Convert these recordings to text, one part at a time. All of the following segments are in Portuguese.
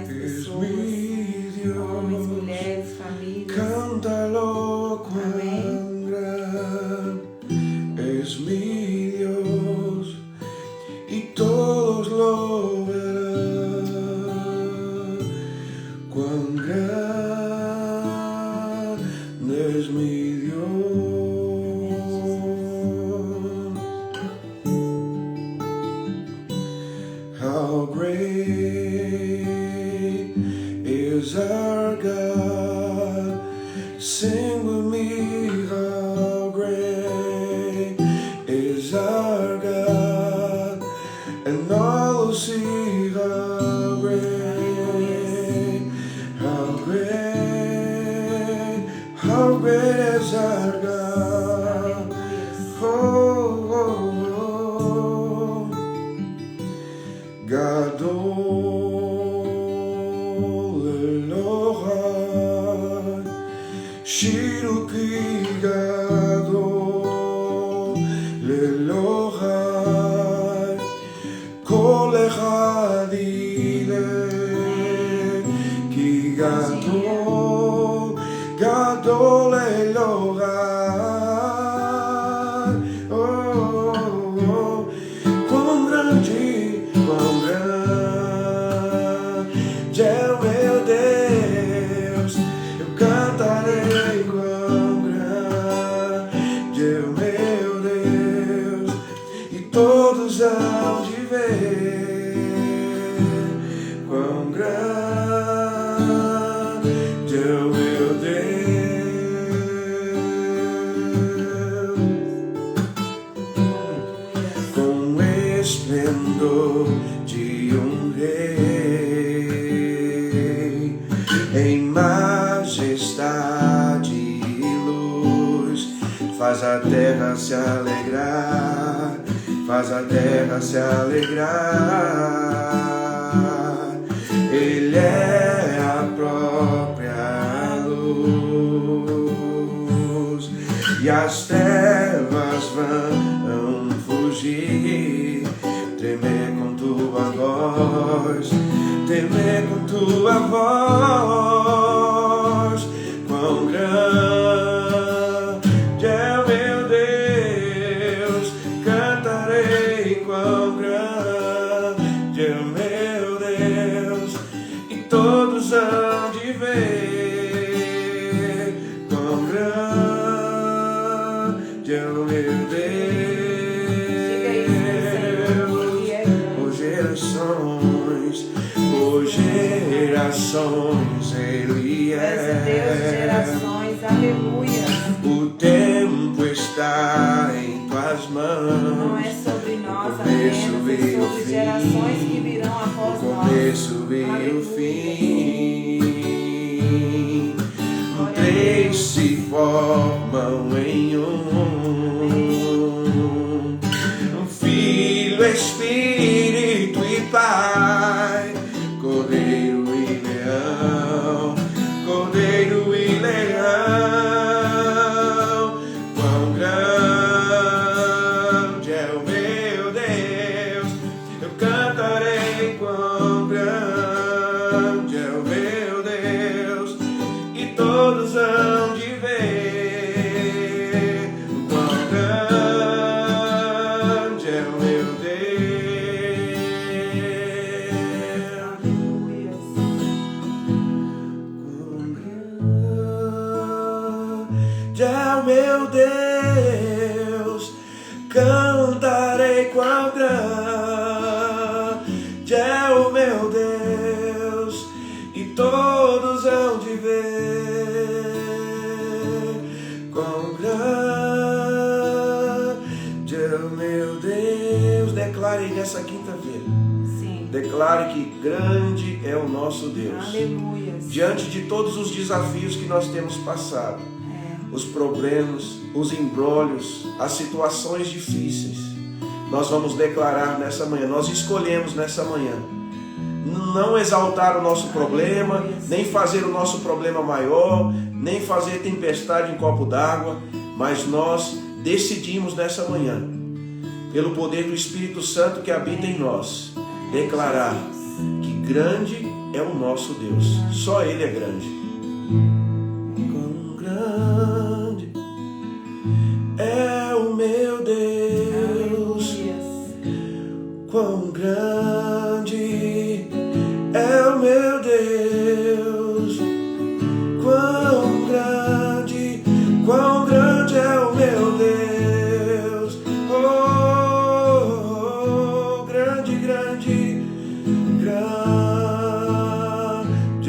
mais pessoas, homens, mulheres, famílias. Cántalo Amém. cuán gran es mi Dios, y todos lo verán. Cuán grande es mi Dios. How great is our God. Sing with me, how great is our God. And all will see how great is our God. Oh, oh, oh. Gadol Elohai, Shiruki Gadol Elohai, Kol Echad Yileh, Ki Gadol Elohai. Oh, oh, oh. Quão grande é o meu Deus, eu cantarei. Quão grande é o meu Deus, e todos hão de ver. Quão grande é o meu Deus, com esplendor de rei, em majestade e luz, faz a terra se alegrar, faz a terra se alegrar. Ele é a própria luz, e as trevas vão fugir. Tremer com tua voz, temer com tua voz. Quão grande é o meu Deus, cantarei. Quão grande é o meu Deus, e todos hão de ver. Quão grande é o meu Deus. Por gerações Ele é Deus de gerações, aleluia. O tempo está em tuas mãos. Não é sobre nós O começo apenas, é veio o sobre fim. gerações que virão após O nós. começo veio o fim. Três se formam em um. Filho, Espírito e Pai, Cordeiro e Leão, Cordeiro e Leão. Quão grande é o meu Deus, eu cantarei. Quão grande é o meu Deus, e todos hão de ver. Quão grande é o meu meu Deus, cantarei. Quão grande é o meu Deus, e todos hão de ver. Quão grande é o meu Deus. Declare nessa quinta-feira. Sim. Declare que grande é o nosso Deus. Aleluia. Diante de todos os desafios que nós temos passado, os problemas, os embrólios, as situações difíceis, nós vamos declarar nessa manhã, nós escolhemos nessa manhã não exaltar o nosso problema, nem fazer o nosso problema maior, nem fazer tempestade em copo d'água, mas nós decidimos nessa manhã, pelo poder do Espírito Santo que habita em nós, declarar que grande é o nosso Deus. Só Ele é grande. Quão grande é o meu Deus. Quão grande é o meu Deus. Quão grande é o meu Deus. Oh, grande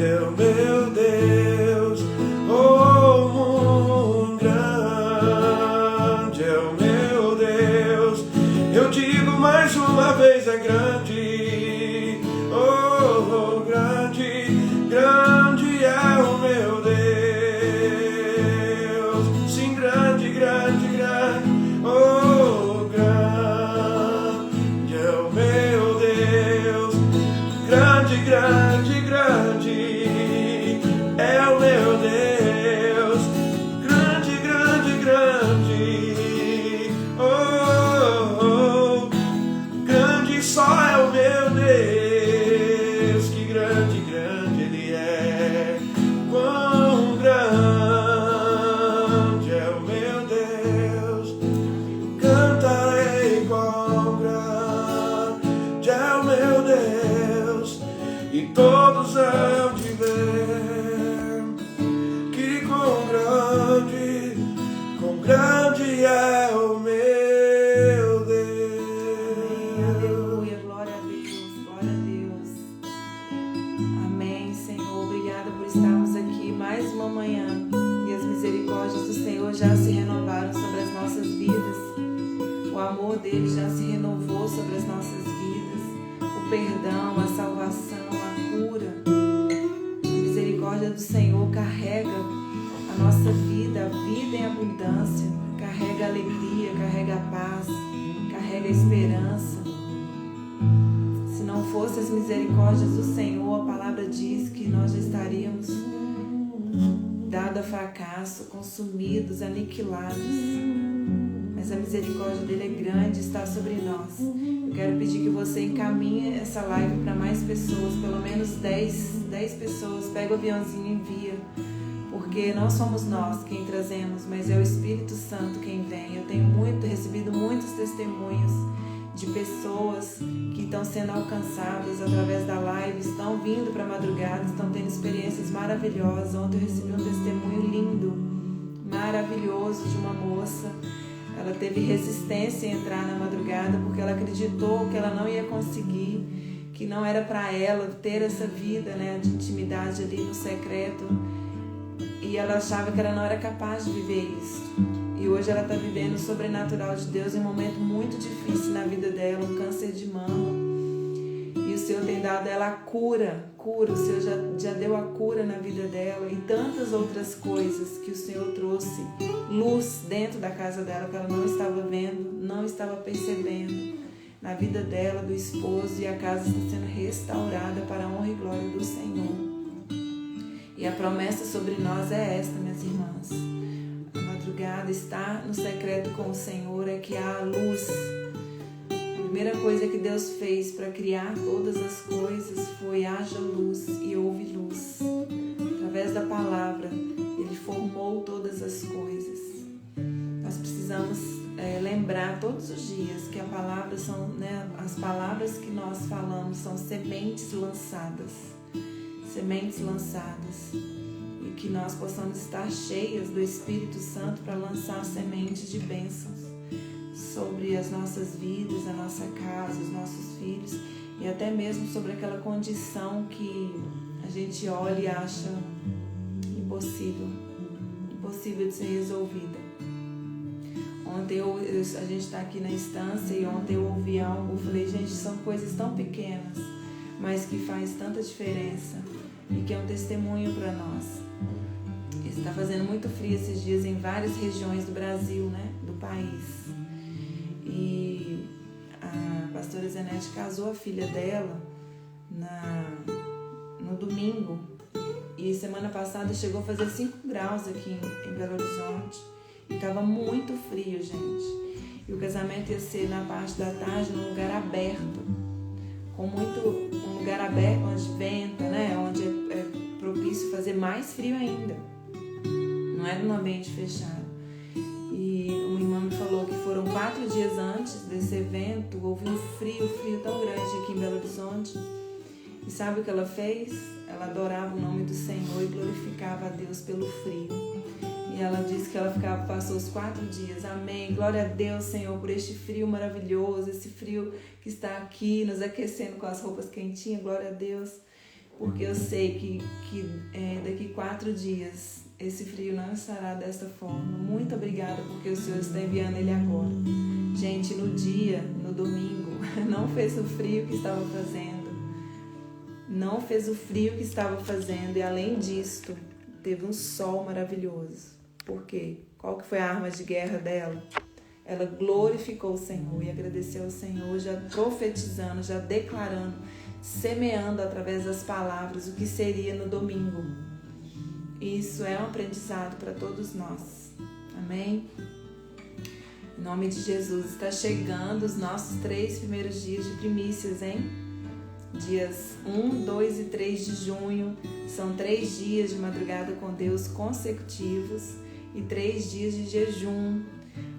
é o meu Deus. Oh, grande é o meu Deus. Eu digo mais uma vez, é grande. Oh, grande é o meu Deus. Sim, grande. Oh, grande é o meu Deus. Grande é o meu Deus. Grande. Oh, grande só é o meu Deus. Que grande Ele é. Quão grande é o meu Deus. Cantarei quão grande é o meu Deus. E todos hão de ver que quão grande é o meu Deus. Aleluia, glória a Deus. Amém, Senhor. Obrigada por estarmos aqui mais uma manhã. E as misericórdias do Senhor já se renovaram sobre as nossas vidas. O amor dele já se renovou sobre as nossas vidas. O perdão, a salvação, a cura. A misericórdia do Senhor carrega a nossa vida, a vida em abundância. Carrega a alegria, carrega a paz, carrega a esperança. Se não fossem as misericórdias do Senhor, a palavra diz que nós já estaríamos dados a fracasso, consumidos, aniquilados. Mas a misericórdia dele é grande, está sobre nós. Eu quero pedir que você encaminhe essa live para mais pessoas, pelo menos 10 pessoas. Pega o aviãozinho e envia. Porque não somos nós quem trazemos, mas é o Espírito Santo quem vem. Eu tenho recebido muitos testemunhos de pessoas que estão sendo alcançadas através da live, estão vindo para a madrugada, estão tendo experiências maravilhosas. Ontem eu recebi um testemunho lindo, maravilhoso, de uma moça. Ela teve resistência em entrar na madrugada porque ela acreditou que ela não ia conseguir, que não era para ela ter essa vida, né, de intimidade ali no secreto. E ela achava que ela não era capaz de viver isso. E hoje ela está vivendo o sobrenatural de Deus em um momento muito difícil na vida dela, um câncer de mama. E o Senhor tem dado a ela a cura. O Senhor já deu a cura na vida dela e tantas outras coisas que o Senhor trouxe. Luz dentro da casa dela que ela não estava vendo, não estava percebendo. Na vida dela, do esposo, e a casa está sendo restaurada para a honra e glória do Senhor. E a promessa sobre nós é esta, minhas irmãs. A madrugada, estar no secreto com o Senhor, é que há luz. A primeira coisa que Deus fez para criar todas as coisas foi: haja luz, e houve luz. Através da palavra, Ele formou todas as coisas. Nós precisamos lembrar todos os dias que a palavra são, né, as palavras que nós falamos são sementes lançadas. E que nós possamos estar cheias do Espírito Santo para lançar sementes de bênçãos sobre as nossas vidas, a nossa casa, os nossos filhos, e até mesmo sobre aquela condição que a gente olha e acha impossível de ser resolvida. Ontem a gente está aqui na instância e ontem eu ouvi algo, eu falei, gente, são coisas tão pequenas, mas que faz tanta diferença e que é um testemunho para nós. Está fazendo muito frio esses dias em várias regiões do Brasil, né, do país. E a pastora Zenete casou a filha dela no domingo, e semana passada chegou a fazer 5 graus aqui em Belo Horizonte e estava muito frio, gente. E o casamento ia ser na parte da tarde, num lugar aberto, com um lugar aberto, onde venta, né? Onde é propício fazer mais frio ainda. Não era num ambiente fechado. E uma irmã me falou que foram 4 dias antes desse evento, houve um frio tão grande aqui em Belo Horizonte. E sabe o que ela fez? Ela adorava o nome do Senhor e glorificava a Deus pelo frio. E ela disse que ela passou os 4 dias. Amém. Glória a Deus, Senhor, por este frio maravilhoso, esse frio que está aqui, nos aquecendo com as roupas quentinhas. Glória a Deus. Porque eu sei que daqui 4 dias esse frio não estará desta forma. Muito obrigada porque o Senhor está enviando ele agora. Gente, no domingo, não fez o frio que estava fazendo. Não fez o frio que estava fazendo. E além disto, teve um sol maravilhoso. Por quê? Qual que foi a arma de guerra dela? Ela glorificou o Senhor e agradeceu ao Senhor, já profetizando, já declarando, semeando através das palavras o que seria no domingo. Isso é um aprendizado para todos nós. Amém? Em nome de Jesus, está chegando os nossos 3 primeiros dias de primícias, hein? Dias 1, 2 e 3 de junho. São 3 dias de madrugada com Deus consecutivos e 3 dias de jejum,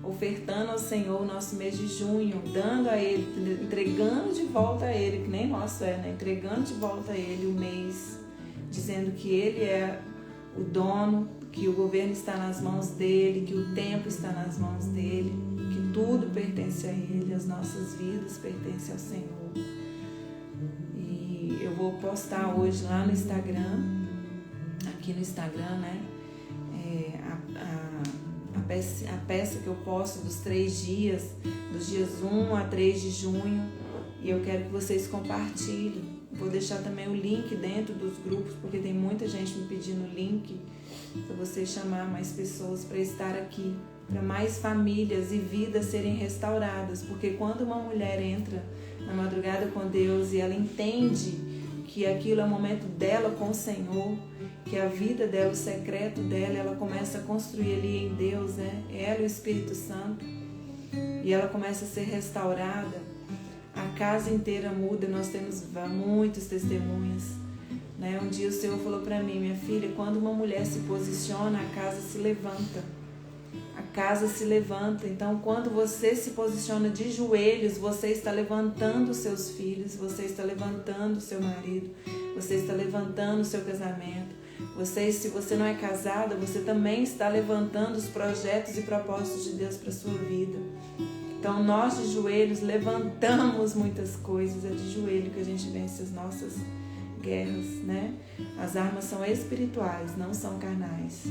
ofertando ao Senhor o nosso mês de junho, dando a Ele, entregando de volta a Ele, que nem nosso né? Entregando de volta a Ele o mês, dizendo que Ele é o dono, que o governo está nas mãos dEle, que o tempo está nas mãos dEle, que tudo pertence a Ele, as nossas vidas pertencem ao Senhor. E eu vou postar hoje lá no Instagram, aqui no Instagram, né? A peça que eu posto dos 3 dias, dos dias 1 a 3 de junho, e eu quero que vocês compartilhem. Vou deixar também o link dentro dos grupos, porque tem muita gente me pedindo o link, para você chamar mais pessoas para estar aqui, para mais famílias e vidas serem restauradas, porque quando uma mulher entra na madrugada com Deus e ela entende que aquilo é o momento dela com o Senhor, que a vida dela, o secreto dela, ela começa a construir ali em Deus, né? Ela e o Espírito Santo, e ela começa a ser restaurada, a casa inteira muda. Nós temos muitos testemunhos, né? Um dia o Senhor falou para mim: minha filha, quando uma mulher se posiciona, a casa se levanta. A casa se levanta. Então, quando você se posiciona de joelhos, você está levantando os seus filhos, você está levantando o seu marido, você está levantando o seu casamento. Se você não é casada, você também está levantando os projetos e propósitos de Deus para a sua vida. Então, nós de joelhos levantamos muitas coisas. É de joelho que a gente vence as nossas guerras, né? As armas são espirituais, não são carnais.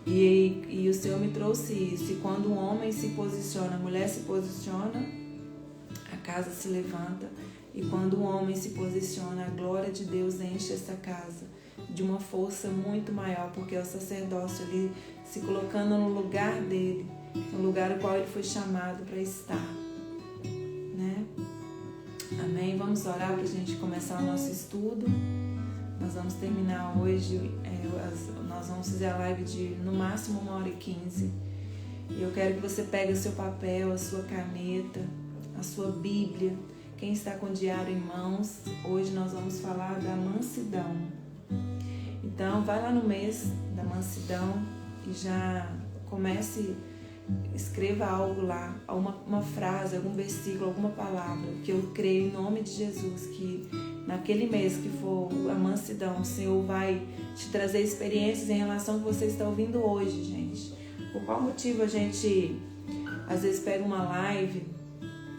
E o Senhor me trouxe isso. E quando um homem se posiciona, a mulher se posiciona, a casa se levanta. E quando um homem se posiciona, a glória de Deus enche essa casa de uma força muito maior, porque é o sacerdócio ali se colocando no lugar dele, no lugar no qual ele foi chamado para estar, né? Amém? Vamos orar para a gente começar o nosso estudo. Nós vamos terminar hoje, nós vamos fazer a live de no máximo 1h15. E eu quero que você pegue o seu papel, a sua caneta, a sua Bíblia. Quem está com o diário em mãos, hoje nós vamos falar da mansidão. Então, vai lá no mês da mansidão e já comece, escreva algo lá, uma frase, algum versículo, alguma palavra, que eu creio em nome de Jesus, que naquele mês que for a mansidão, o Senhor vai te trazer experiências em relação ao que você está ouvindo hoje, gente. Por qual motivo a gente, às vezes, pega uma live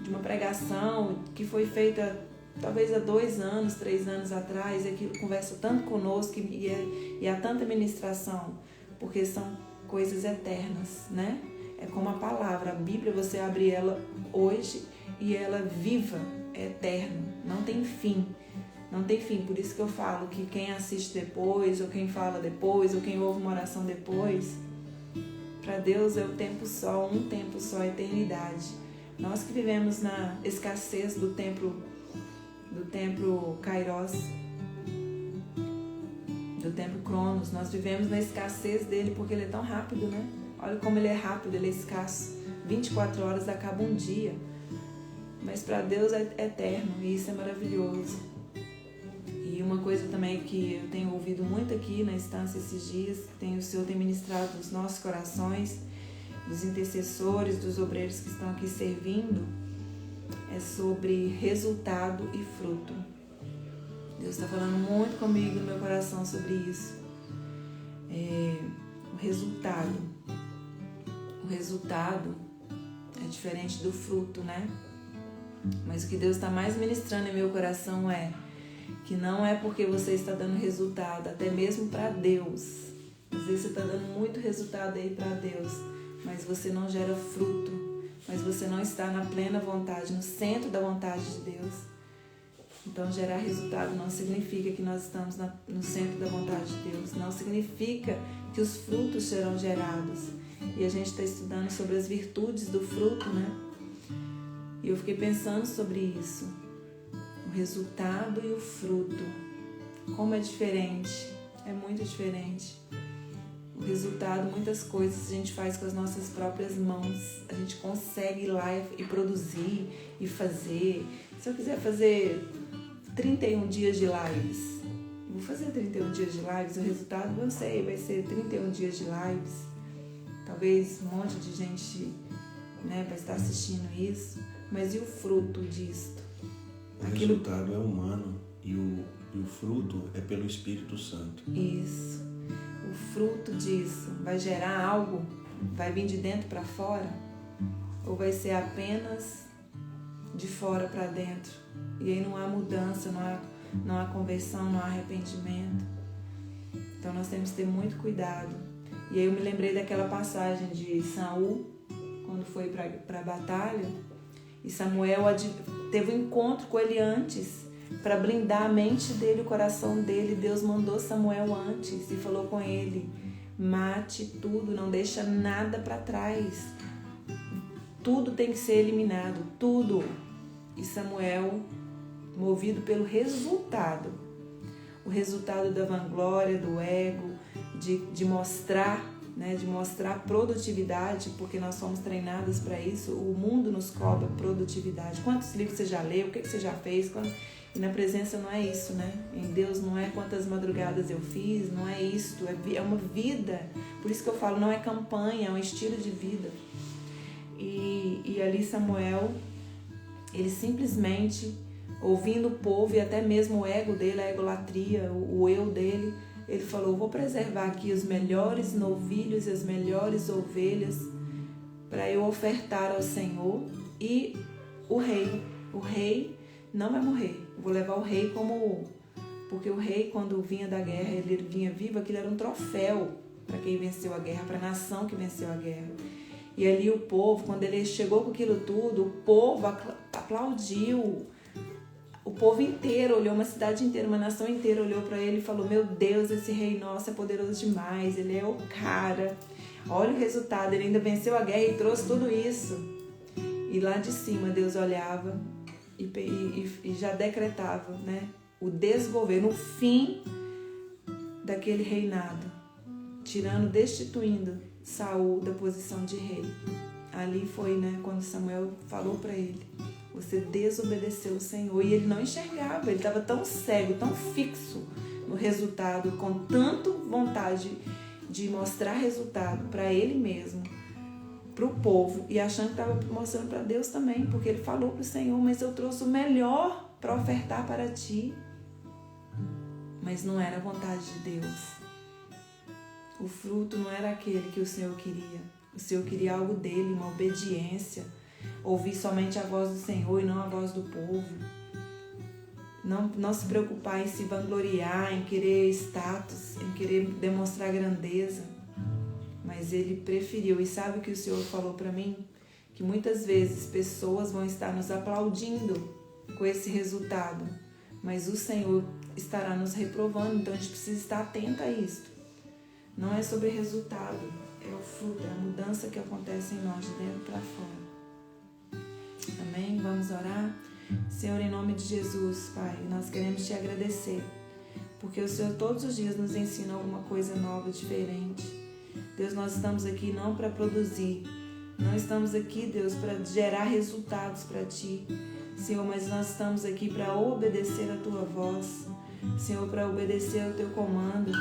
de uma pregação que foi feita talvez há 2 anos, 3 anos atrás, e aquilo conversa tanto conosco e há tanta ministração, porque são coisas eternas, né? É como a palavra, a Bíblia, você abre ela hoje e ela viva, é eterno, não tem fim. Não tem fim, por isso que eu falo que quem assiste depois, ou quem fala depois, ou quem ouve uma oração depois, para Deus é o tempo só, um tempo só, a eternidade. Nós que vivemos na escassez do tempo Kairos, do tempo Cronos, nós vivemos na escassez dele porque ele é tão rápido, né? Olha como ele é rápido, ele é escasso. 24 horas acaba um dia. mas para Deus é eterno e isso é maravilhoso. E uma coisa também que eu tenho ouvido muito aqui na instância esses dias, o Senhor tem ministrado nos nossos corações, dos intercessores, dos obreiros que estão aqui servindo, é sobre resultado e fruto. Deus está falando muito comigo no meu coração sobre isso. O resultado é diferente do fruto, né? Mas o que Deus está mais ministrando em meu coração é que não é porque você está dando resultado, até mesmo para Deus. Às vezes você está dando muito resultado aí para Deus, mas você não gera fruto, mas você não está na plena vontade, no centro da vontade de Deus. Então, gerar resultado não significa que nós estamos no centro da vontade de Deus, não significa que os frutos serão gerados. E a gente está estudando sobre as virtudes do fruto, né? E eu fiquei pensando sobre isso. O resultado e o fruto. Como é diferente. É muito diferente. O resultado, muitas coisas a gente faz com as nossas próprias mãos. A gente consegue ir lá e produzir e fazer. Se eu quiser fazer 31 dias de lives, vou fazer 31 dias de lives, o resultado eu sei, vai ser 31 dias de lives. Talvez um monte de gente, né, vai estar assistindo isso, mas e o fruto disto? O resultado é humano e o fruto é pelo Espírito Santo. Isso. O fruto disso vai gerar algo? Vai vir de dentro para fora? Ou vai ser apenas de fora para dentro? E aí não há mudança, não há conversão, não há arrependimento. Então nós temos que ter muito cuidado. E aí eu me lembrei daquela passagem de Saul, quando foi para a batalha, e Samuel teve um encontro com ele antes, para blindar a mente dele, o coração dele. Deus mandou Samuel antes e falou com ele: mate tudo, não deixa nada para trás. Tudo tem que ser eliminado, tudo. E Samuel, movido pelo resultado, o resultado da vanglória, do ego, de mostrar, né, de mostrar produtividade, porque nós somos treinadas para isso. O mundo nos cobra produtividade. Quantos livros você já leu? O que você já fez? E na presença não é isso, né? Em Deus não é quantas madrugadas eu fiz, não é isto, é uma vida. Por isso que eu falo, não é campanha, é um estilo de vida. E ali Samuel, ele simplesmente, ouvindo o povo e até mesmo o ego dele, a egolatria, o eu dele, ele falou: vou preservar aqui os melhores novilhos e as melhores ovelhas para eu ofertar ao Senhor, e o rei não vai morrer. Eu vou levar o rei porque o rei, quando vinha da guerra, ele vinha vivo, aquilo era um troféu para quem venceu a guerra, para a nação que venceu a guerra. E ali o povo, quando ele chegou com aquilo tudo, o povo aplaudiu. O povo inteiro olhou, uma cidade inteira, uma nação inteira olhou para ele e falou: meu Deus, esse rei nosso é poderoso demais, ele é o cara. Olha o resultado, ele ainda venceu a guerra e trouxe tudo isso. E lá de cima Deus olhava e já decretava, né, o desgoverno, o fim daquele reinado, destituindo Saul da posição de rei. Ali foi, né, quando Samuel falou para ele: você desobedeceu o Senhor. E ele não enxergava, ele estava tão cego, tão fixo no resultado, com tanto vontade de mostrar resultado para ele mesmo, para o povo, e achando que estava mostrando para Deus também, porque ele falou para o Senhor: mas eu trouxe o melhor para ofertar para ti. Mas não era a vontade de Deus. O fruto não era aquele que o Senhor queria. O Senhor queria algo dele, uma obediência, ouvir somente a voz do Senhor e não a voz do povo. Não se preocupar em se vangloriar, em querer status, em querer demonstrar grandeza. Mas ele preferiu. E sabe o que o Senhor falou para mim? Que muitas vezes pessoas vão estar nos aplaudindo com esse resultado, mas o Senhor estará nos reprovando. Então a gente precisa estar atento a isso. Não é sobre resultado, é o fruto, é a mudança que acontece em nós, de dentro para fora. Amém? Vamos orar? Senhor, em nome de Jesus, Pai, nós queremos Te agradecer, porque o Senhor todos os dias nos ensina alguma coisa nova, diferente. Deus, nós estamos aqui não para produzir, não estamos aqui, Deus, para gerar resultados para Ti. Senhor, mas nós estamos aqui para obedecer a Tua voz, Senhor, para obedecer ao Teu comando.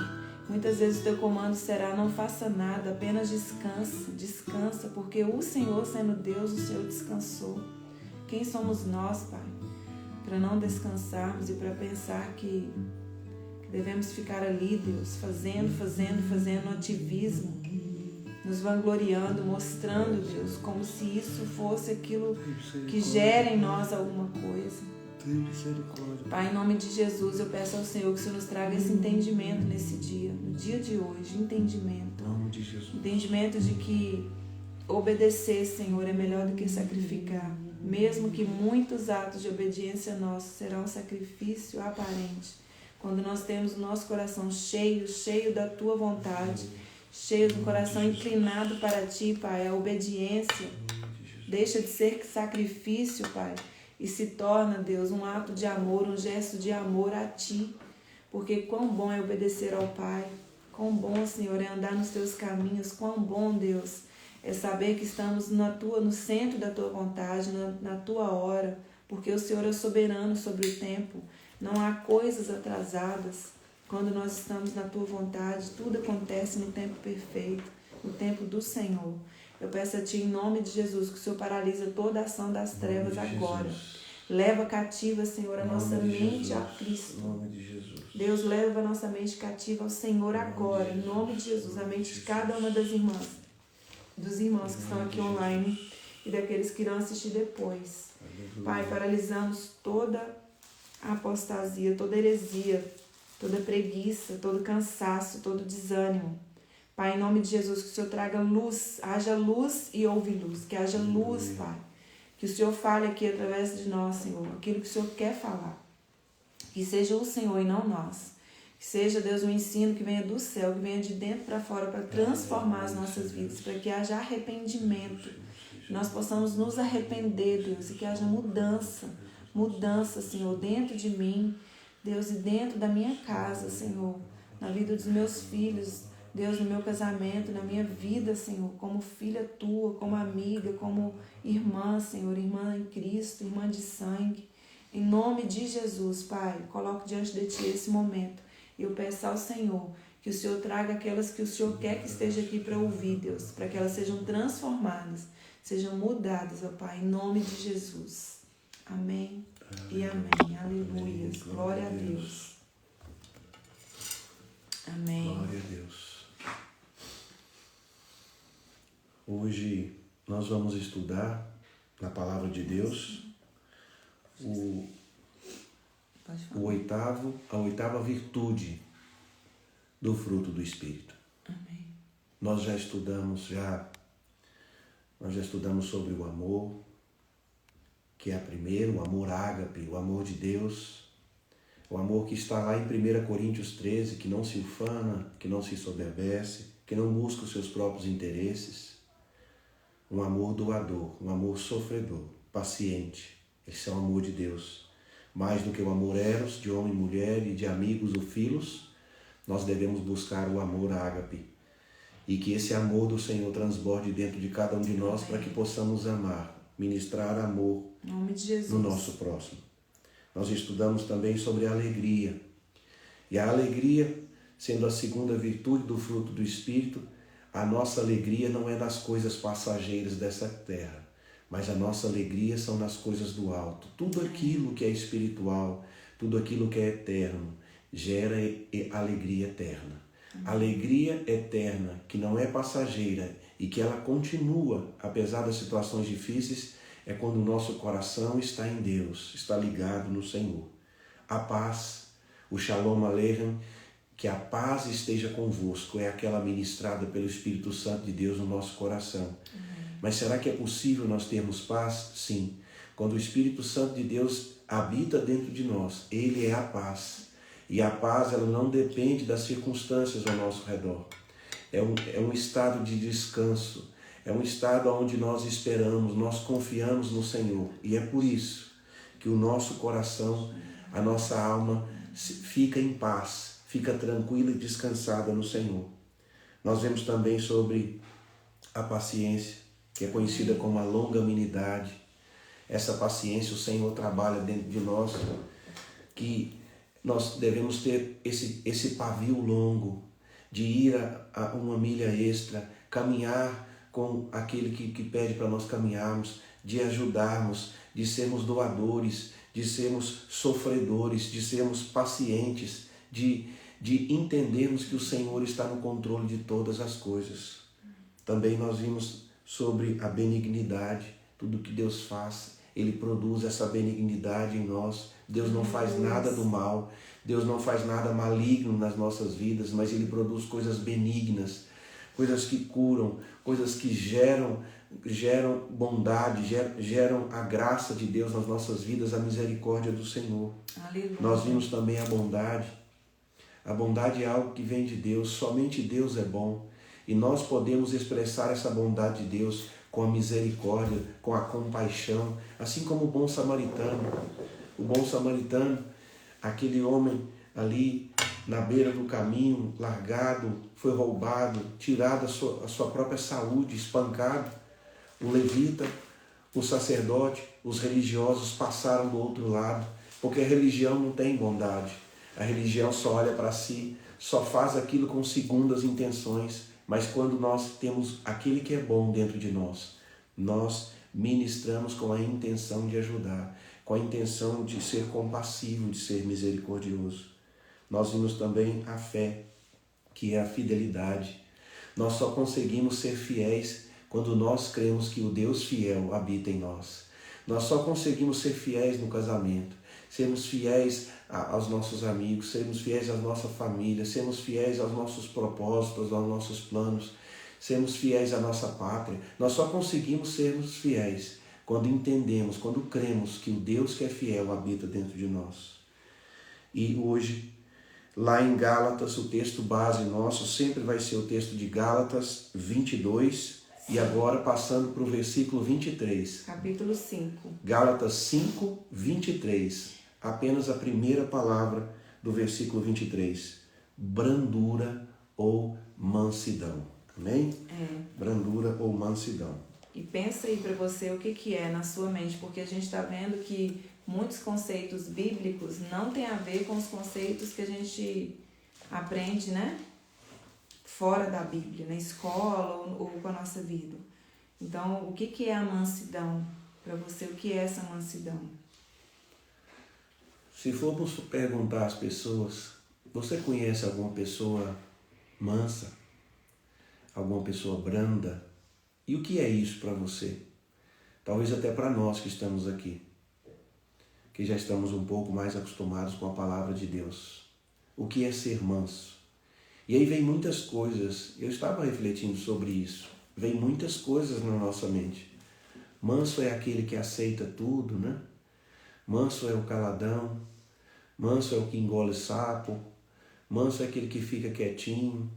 Muitas vezes o Teu comando será: não faça nada, apenas descansa, porque o Senhor, sendo Deus, o Senhor descansou. Quem somos nós, Pai, para não descansarmos e para pensar que devemos ficar ali, Deus, fazendo ativismo, nos vangloriando, mostrando, Deus, como se isso fosse aquilo que gera em nós alguma coisa. Pai, em nome de Jesus, eu peço ao Senhor que o Senhor nos traga esse entendimento nesse dia, no dia de hoje, entendimento. Entendimento de que obedecer, Senhor, é melhor do que sacrificar. Mesmo que muitos atos de obediência nossos serão um sacrifício aparente. Quando nós temos o nosso coração cheio da Tua vontade, cheio do coração inclinado para Ti, Pai, a obediência deixa de ser sacrifício, Pai, e se torna, Deus, um ato de amor, um gesto de amor a Ti. Porque quão bom é obedecer ao Pai, quão bom, Senhor, é andar nos Teus caminhos, quão bom, Deus, é saber que estamos no centro da Tua vontade, na Tua hora, porque o Senhor é soberano sobre o tempo. Não há coisas atrasadas. Quando nós estamos na Tua vontade, tudo acontece no tempo perfeito, no tempo do Senhor. Eu peço a Ti, em nome de Jesus, que o Senhor paralisa toda a ação das trevas agora. Leva cativa, Senhor, a nossa mente a Cristo. Deus, leva a nossa mente cativa ao Senhor agora, em nome de Jesus, a mente de cada uma das irmãs, dos irmãos que estão aqui online e daqueles que irão assistir depois. Pai, paralisamos toda a apostasia, toda heresia, toda preguiça, todo cansaço, todo desânimo. Pai, em nome de Jesus, que o Senhor traga luz, haja luz e ouve luz, que haja luz, Pai. Que o Senhor fale aqui através de nós, Senhor, aquilo que o Senhor quer falar. Que seja o Senhor e não nós. Que seja, Deus, um ensino que venha do céu, que venha de dentro para fora, para transformar as nossas vidas, para que haja arrependimento. Que nós possamos nos arrepender, Deus, e que haja mudança, Senhor, dentro de mim, Deus, e dentro da minha casa, Senhor, na vida dos meus filhos, Deus, no meu casamento, na minha vida, Senhor, como filha Tua, como amiga, como irmã, Senhor, irmã em Cristo, irmã de sangue. Em nome de Jesus, Pai, coloco diante de Ti esse momento. Eu peço ao Senhor que o Senhor traga aquelas que o Senhor quer que esteja aqui para ouvir, Deus, para que elas sejam transformadas, sejam mudadas, ó Pai, em nome de Jesus. Amém e amém. Aleluia. Glória a Deus. Amém. Glória a Deus. Hoje nós vamos estudar na Palavra de Deus a oitava virtude do fruto do Espírito. Amém. Nós já estudamos sobre o amor, que é a primeira, o amor ágape, o amor de Deus, o amor que está lá em 1 Coríntios 13, que não se ufana, que não se soberbece, que não busca os seus próprios interesses. Um amor doador, um amor sofredor, paciente. Esse é o amor de Deus. Mais do que o amor eros, de homem e mulher e de amigos ou filhos, nós devemos buscar o amor ágape. E que esse amor do Senhor transborde dentro de cada um de nós para que possamos amar, ministrar amor no nosso próximo. Nós estudamos também sobre a alegria. E a alegria, sendo a segunda virtude do fruto do Espírito, a nossa alegria não é nas coisas passageiras dessa terra, mas a nossa alegria são nas coisas do alto. Tudo aquilo que é espiritual, tudo aquilo que é eterno, gera alegria eterna. Alegria eterna, que não é passageira e que ela continua, apesar das situações difíceis, é quando o nosso coração está em Deus, está ligado no Senhor. A paz, o Shalom Aleichem, que a paz esteja convosco, é aquela ministrada pelo Espírito Santo de Deus no nosso coração. Mas será que é possível nós termos paz? Sim. Quando o Espírito Santo de Deus habita dentro de nós, Ele é a paz. E a paz, ela não depende das circunstâncias ao nosso redor. É um estado de descanso. É um estado onde nós esperamos, nós confiamos no Senhor. E é por isso que o nosso coração, a nossa alma fica em paz, fica tranquila e descansada no Senhor. Nós vemos também sobre a paciência, que é conhecida como a longanimidade. essa paciência o Senhor trabalha dentro de nós, que nós devemos ter esse pavio longo de ir a uma milha extra, caminhar com aquele que pede para nós caminharmos, de ajudarmos, de sermos doadores, de sermos sofredores, de sermos pacientes, de entendermos que o Senhor está no controle de todas as coisas. Também nós vimos sobre a benignidade, tudo que Deus faz, Ele produz essa benignidade em nós. Deus não faz nada do mal, Deus não faz nada maligno nas nossas vidas, mas Ele produz coisas benignas, coisas que curam, coisas que geram bondade, geram a graça de Deus nas nossas vidas, a misericórdia do Senhor. Aleluia. Nós vimos também a bondade. A bondade é algo que vem de Deus, somente Deus é bom. E nós podemos expressar essa bondade de Deus com a misericórdia, com a compaixão, assim como o bom samaritano. O bom samaritano, aquele homem ali na beira do caminho, largado, foi roubado, tirado a sua própria saúde, espancado. O levita, o sacerdote, os religiosos passaram do outro lado, porque a religião não tem bondade. A religião só olha para si, só faz aquilo com segundas intenções, mas quando nós temos aquele que é bom dentro de nós, nós ministramos com a intenção de ajudar, com a intenção de ser compassivo, de ser misericordioso. Nós vimos também a fé, que é a fidelidade. Nós só conseguimos ser fiéis quando nós cremos que o Deus fiel habita em nós. Nós só conseguimos ser fiéis no casamento, sermos fiéis aos nossos amigos, sermos fiéis à nossa família, sermos fiéis aos nossos propósitos, aos nossos planos, sermos fiéis à nossa pátria. Nós só conseguimos sermos fiéis quando entendemos, quando cremos que o Deus que é fiel habita dentro de nós. E hoje, lá em Gálatas, o texto base nosso sempre vai ser o texto de Gálatas 22, e agora passando para o versículo 23. Capítulo 5. Gálatas 5, 23. Apenas a primeira palavra do versículo 23. Brandura ou mansidão. Amém? Brandura ou mansidão. E pensa aí para você o que é na sua mente, porque a gente está vendo que muitos conceitos bíblicos não tem a ver com os conceitos que a gente aprende, né? Fora da Bíblia, na escola ou com a nossa vida. Então, o que é a mansidão? Para você, o que é essa mansidão? Se formos perguntar às pessoas, você conhece alguma pessoa mansa? Alguma pessoa branda? E o que é isso para você? Talvez até para nós que estamos aqui, que já estamos um pouco mais acostumados com a palavra de Deus. O que é ser manso? E aí vem muitas coisas, eu estava refletindo sobre isso, vem muitas coisas na nossa mente. Manso é aquele que aceita tudo, né? Manso é o caladão, manso é o que engole sapo, manso é aquele que fica quietinho,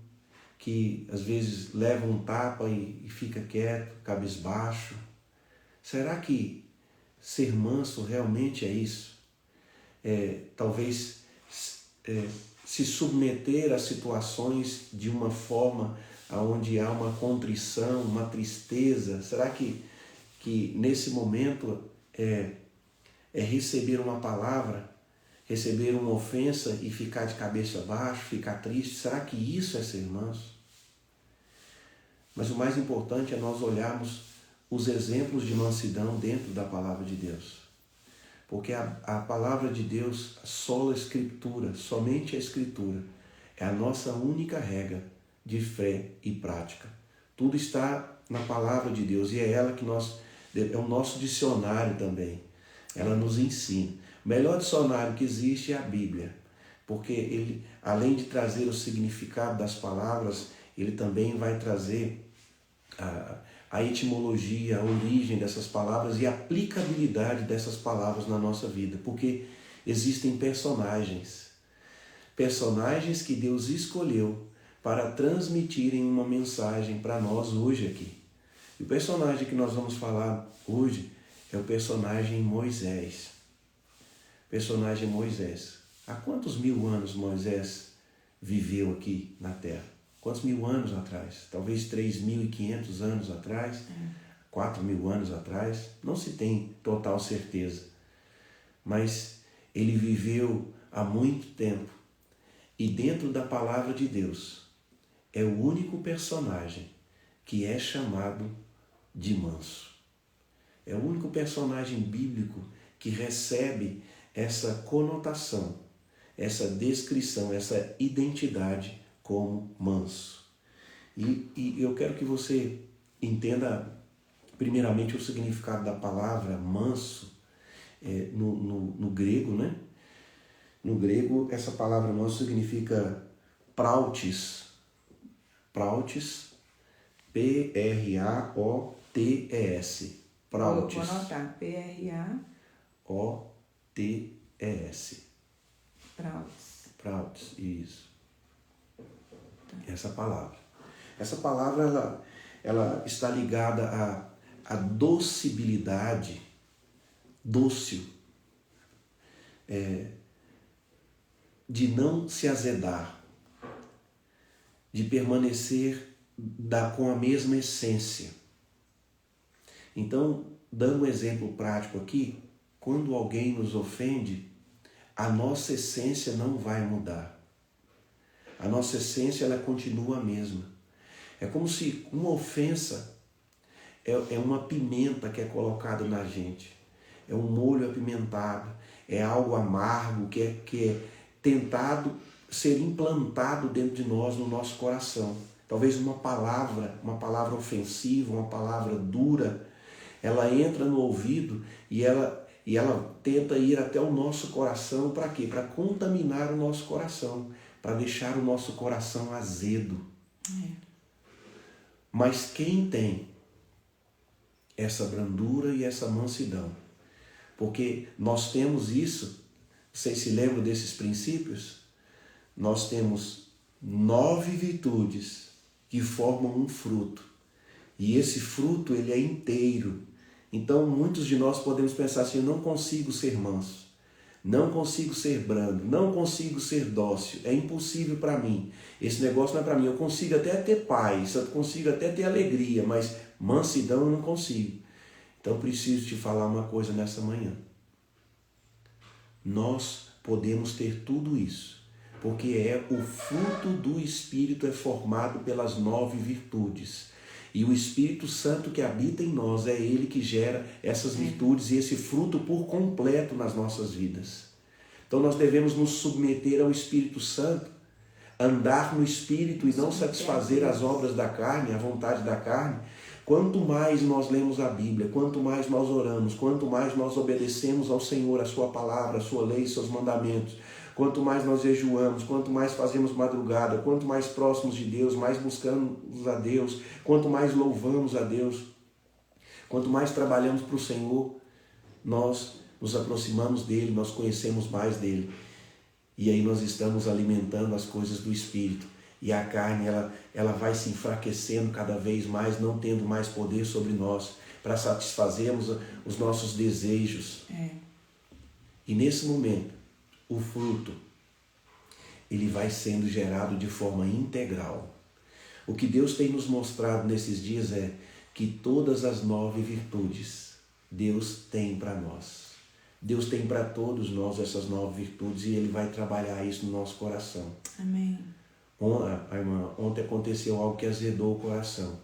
que às vezes leva um tapa e fica quieto, cabisbaixo. Será que ser manso realmente é isso? Talvez se submeter a situações de uma forma onde há uma contrição, uma tristeza. Será que nesse momento é receber uma palavra, receber uma ofensa e ficar de cabeça baixa, ficar triste? Será que isso é ser manso? Mas o mais importante é nós olharmos os exemplos de mansidão dentro da palavra de Deus. Porque a palavra de Deus, só a Escritura, somente a Escritura, é a nossa única regra de fé e prática. Tudo está na palavra de Deus e é ela que é o nosso dicionário também. Ela nos ensina. O melhor dicionário que existe é a Bíblia, porque ele, além de trazer o significado das palavras, ele também vai trazer a etimologia, a origem dessas palavras e a aplicabilidade dessas palavras na nossa vida, porque existem personagens que Deus escolheu para transmitirem uma mensagem para nós hoje aqui. E o personagem que nós vamos falar hoje é o personagem Moisés. Personagem Moisés. Há quantos mil anos Moisés viveu aqui na Terra? Quantos mil anos atrás? Talvez 3.500 anos atrás. 4.000 anos atrás, não se tem total certeza. Mas ele viveu há muito tempo e dentro da palavra de Deus é o único personagem que é chamado de manso. É o único personagem bíblico que recebe essa conotação, essa descrição, essa identidade como manso. E eu quero que você entenda primeiramente o significado da palavra manso no grego, né? No grego, essa palavra manso significa prautes. Prautes, P-R-A-O-T-E-S. Prautes. Vou anotar, P-R-A-O-T-E-S. Prautes. Prautes, isso. Essa palavra. Essa palavra, ela está ligada à docibilidade, dócil, de não se azedar, de permanecer com a mesma essência. Então, dando um exemplo prático aqui, quando alguém nos ofende, a nossa essência não vai mudar. A nossa essência, ela continua a mesma. É como se uma ofensa é uma pimenta que é colocada na gente. É um molho apimentado, é algo amargo que é tentado ser implantado dentro de nós, no nosso coração. Talvez uma palavra ofensiva, uma palavra dura, ela entra no ouvido e ela tenta ir até o nosso coração. Para quê? Para contaminar o nosso coração, para deixar o nosso coração azedo. Mas quem tem essa brandura e essa mansidão? Porque nós temos isso, vocês se lembram desses princípios? Nós temos 9 virtudes que formam um fruto. E esse fruto, ele é inteiro. Então, muitos de nós podemos pensar assim: eu não consigo ser manso, não consigo ser brando, não consigo ser dócil, é impossível para mim. Esse negócio não é para mim. Eu consigo até ter paz, eu consigo até ter alegria, mas mansidão eu não consigo. Então, preciso te falar uma coisa nessa manhã. Nós podemos ter tudo isso, porque o fruto do Espírito é formado pelas 9 virtudes. E o Espírito Santo que habita em nós, é Ele que gera essas virtudes e esse fruto por completo nas nossas vidas. Então nós devemos nos submeter ao Espírito Santo, andar no Espírito e não satisfazer as obras da carne, a vontade da carne. Quanto mais nós lemos a Bíblia, quanto mais nós oramos, quanto mais nós obedecemos ao Senhor, a sua palavra, a sua lei, seus mandamentos, quanto mais nós jejuamos, quanto mais fazemos madrugada, quanto mais próximos de Deus, mais buscamos a Deus, quanto mais louvamos a Deus, quanto mais trabalhamos para o Senhor, nós nos aproximamos dEle, nós conhecemos mais dEle. E aí nós estamos alimentando as coisas do Espírito. E a carne, ela vai se enfraquecendo cada vez mais, não tendo mais poder sobre nós, para satisfazermos os nossos desejos. E nesse momento, o fruto, ele vai sendo gerado de forma integral. O que Deus tem nos mostrado nesses dias é que todas as 9 virtudes Deus tem para nós. Deus tem para todos nós essas 9 virtudes e Ele vai trabalhar isso no nosso coração. Amém. Ontem aconteceu algo que azedou o coração.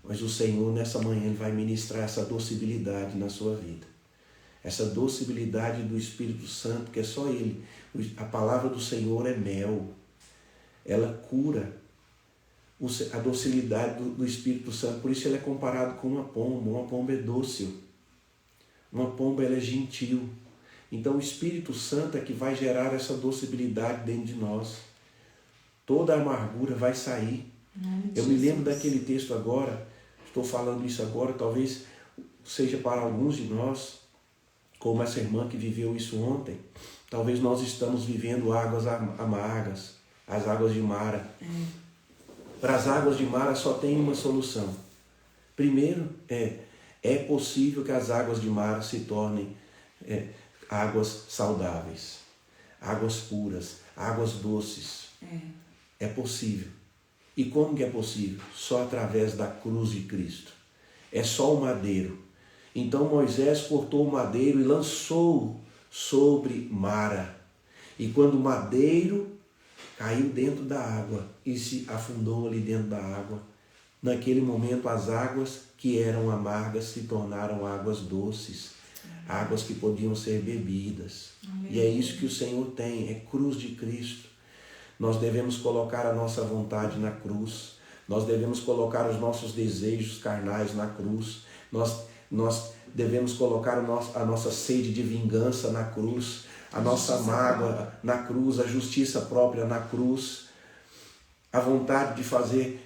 Mas o Senhor, nessa manhã, Ele vai ministrar essa docibilidade na sua vida. Essa docibilidade do Espírito Santo, que é só Ele. A palavra do Senhor é mel. Ela cura. A docilidade do Espírito Santo. Por isso ele é comparado com uma pomba. Uma pomba é dócil. Uma pomba, ela é gentil. Então o Espírito Santo é que vai gerar essa docibilidade dentro de nós. Toda a amargura vai sair. Eu me lembro daquele texto agora. Estou falando isso agora. Talvez seja para alguns de nós, como essa irmã que viveu isso ontem. Talvez nós estamos vivendo águas amargas, as águas de Mara. Para as águas de Mara só tem uma solução. Primeiro, é possível que as águas de Mara se tornem águas saudáveis, águas puras, águas doces. É possível. E como que é possível? Só através da cruz de Cristo. é só o madeiro. Então Moisés cortou o madeiro e lançou sobre Mara. E quando o madeiro caiu dentro da água e se afundou ali dentro da água, naquele momento as águas que eram amargas se tornaram águas doces, águas que podiam ser bebidas. E é isso que o Senhor tem, é cruz de Cristo. Nós devemos colocar a nossa vontade na cruz, nós devemos colocar os nossos desejos carnais na cruz, nós devemos colocar a nossa sede de vingança na cruz, a nossa mágoa na cruz, a justiça própria na cruz, a vontade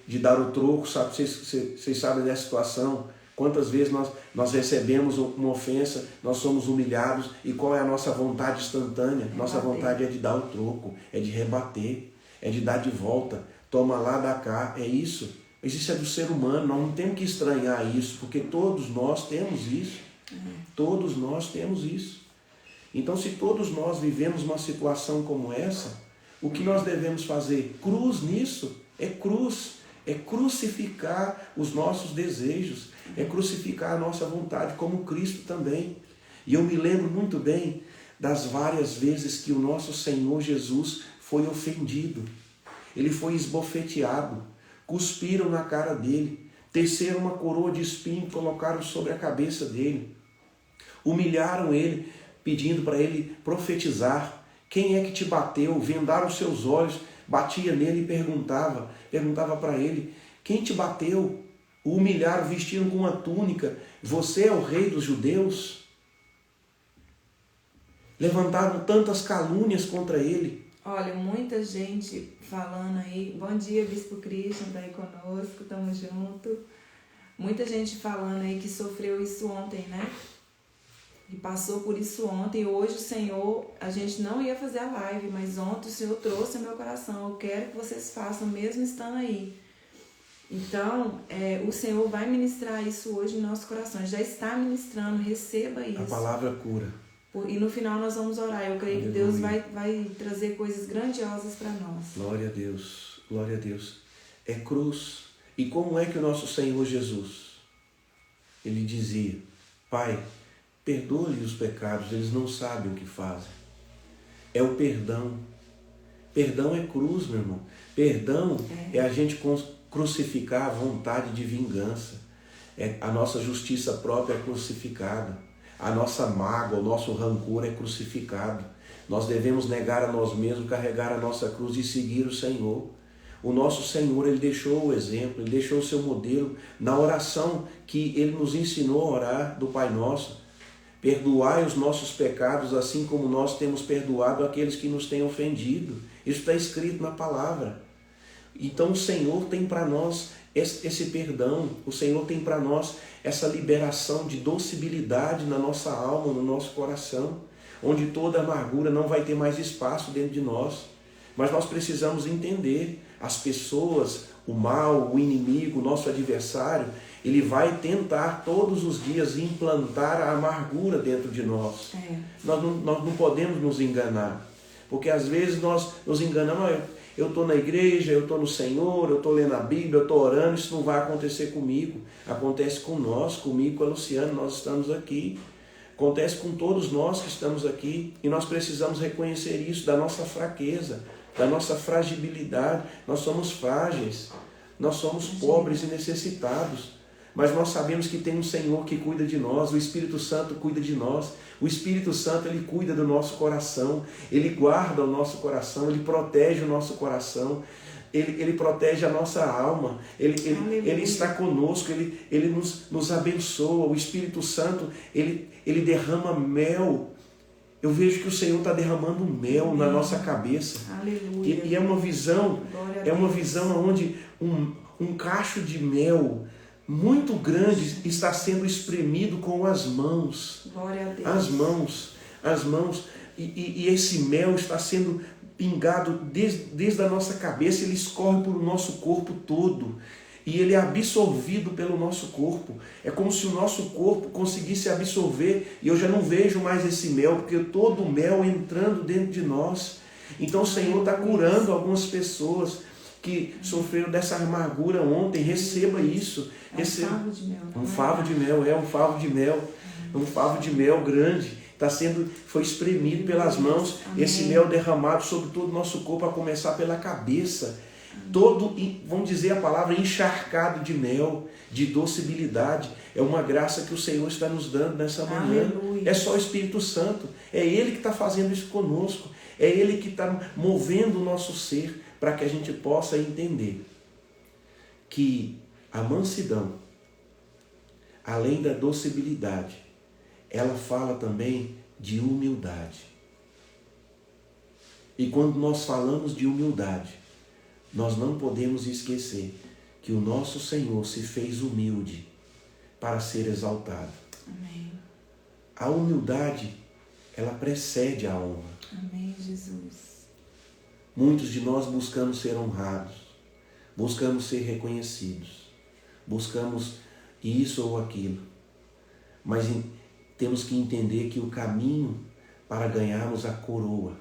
de dar o troco, sabe? Vocês sabem dessa situação? Quantas vezes nós recebemos uma ofensa, nós somos humilhados, e qual é a nossa vontade instantânea? Nossa vontade é de dar o troco, é de rebater, é de dar de volta, toma lá, dá cá, é isso. Mas isso é do ser humano, nós não temos que estranhar isso, porque todos nós temos isso. Todos nós temos isso. Então, se todos nós vivemos uma situação como essa, o que nós devemos fazer? Cruz nisso, é crucificar os nossos desejos, é crucificar a nossa vontade, como Cristo também. E eu me lembro muito bem das várias vezes que o nosso Senhor Jesus foi ofendido. Ele foi esbofeteado, cuspiram na cara dele, teceram uma coroa de espinho e colocaram sobre a cabeça dele. Humilharam ele, pedindo para ele profetizar. Quem é que te bateu? Vendaram os seus olhos, batia nele e perguntava para ele, quem te bateu? O humilharam, vestiram com uma túnica, você é o rei dos judeus? Levantaram tantas calúnias contra ele. Olha, muita gente falando aí, bom dia Bispo Christian, tá aí conosco, tamo junto. Muita gente falando aí que sofreu isso ontem, né? E passou por isso ontem. Hoje o Senhor, a gente não ia fazer a live, mas ontem o Senhor trouxe ao meu coração. Eu quero que vocês façam mesmo estando aí. Então, o Senhor vai ministrar isso hoje em nosso coração. Já está ministrando, receba isso. A palavra cura. E no final nós vamos orar. Eu creio que Deus vai trazer coisas grandiosas para nós. Glória a Deus, glória a Deus. É cruz. E como é que o nosso Senhor Jesus, ele dizia, Pai, perdoe os pecados, eles não sabem o que fazem. É o perdão. Perdão é cruz, meu irmão. Perdão é a gente crucificar a vontade de vingança. A nossa justiça própria é crucificada. A nossa mágoa, o nosso rancor é crucificado. Nós devemos negar a nós mesmos, carregar a nossa cruz e seguir o Senhor. O nosso Senhor, ele deixou o exemplo, ele deixou o seu modelo na oração que ele nos ensinou a orar do Pai Nosso. Perdoai os nossos pecados, assim como nós temos perdoado aqueles que nos têm ofendido. Isso está escrito na palavra. Então o Senhor tem para nós esse perdão, o Senhor tem para nós essa liberação de docibilidade na nossa alma, no nosso coração, onde toda amargura não vai ter mais espaço dentro de nós. Mas nós precisamos entender, as pessoas, o mal, o inimigo, o nosso adversário, ele vai tentar todos os dias implantar a amargura dentro de nós. Nós não podemos nos enganar, porque às vezes nós nos enganamos, eu estou na igreja, eu estou no Senhor, eu estou lendo a Bíblia, eu estou orando, isso não vai acontecer comigo. Acontece com nós, comigo, com a Luciana, nós estamos aqui. Acontece com todos nós que estamos aqui, e nós precisamos reconhecer isso, da nossa fraqueza, da nossa fragilidade. Nós somos frágeis, nós somos pobres e necessitados, mas nós sabemos que tem um Senhor que cuida de nós, o Espírito Santo cuida de nós. O Espírito Santo, ele cuida do nosso coração, ele guarda o nosso coração, ele protege o nosso coração, ele protege a nossa alma, ele está conosco, ele nos abençoa. O Espírito Santo, ele derrama mel. Eu vejo que o Senhor está derramando mel na nossa cabeça. Aleluia. E é uma visão onde um cacho de mel muito grande está sendo espremido com as mãos. Glória a Deus. As mãos. E esse mel está sendo pingado desde a nossa cabeça, ele escorre por o nosso corpo todo. E ele é absorvido pelo nosso corpo. É como se o nosso corpo conseguisse absorver. E eu já não vejo mais esse mel, porque todo o mel entrando dentro de nós. Então o Senhor está curando algumas pessoas que sofreram dessa amargura ontem, receba isso. É um favo de mel. Um favo de mel, um favo de mel. Um favo de mel grande. Foi espremido pelas mãos. Amém. Esse mel derramado sobre todo o nosso corpo, a começar pela cabeça. Todo, vamos dizer a palavra, encharcado de mel, de docilidade. É uma graça que o Senhor está nos dando nessa manhã. Aleluia. É só o Espírito Santo. É Ele que está fazendo isso conosco. É Ele que está movendo o nosso ser para que a gente possa entender que a mansidão, além da docilidade, ela fala também de humildade. E quando nós falamos de humildade, nós não podemos esquecer que o nosso Senhor se fez humilde para ser exaltado. Amém. A humildade, ela precede a honra. Amém, Jesus. Muitos de nós buscamos ser honrados, buscamos ser reconhecidos, buscamos isso ou aquilo, mas temos que entender que o caminho para ganharmos a coroa,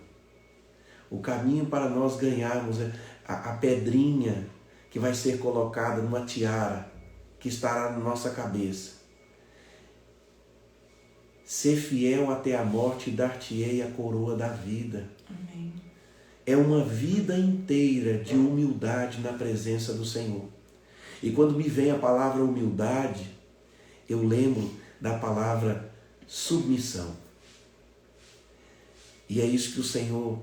o caminho para nós ganharmos a pedrinha que vai ser colocada numa tiara que estará na nossa cabeça. Ser fiel até a morte e dar-te-ei a coroa da vida. Amém. É uma vida inteira de humildade na presença do Senhor. E quando me vem a palavra humildade, eu lembro da palavra submissão. E é isso que o Senhor,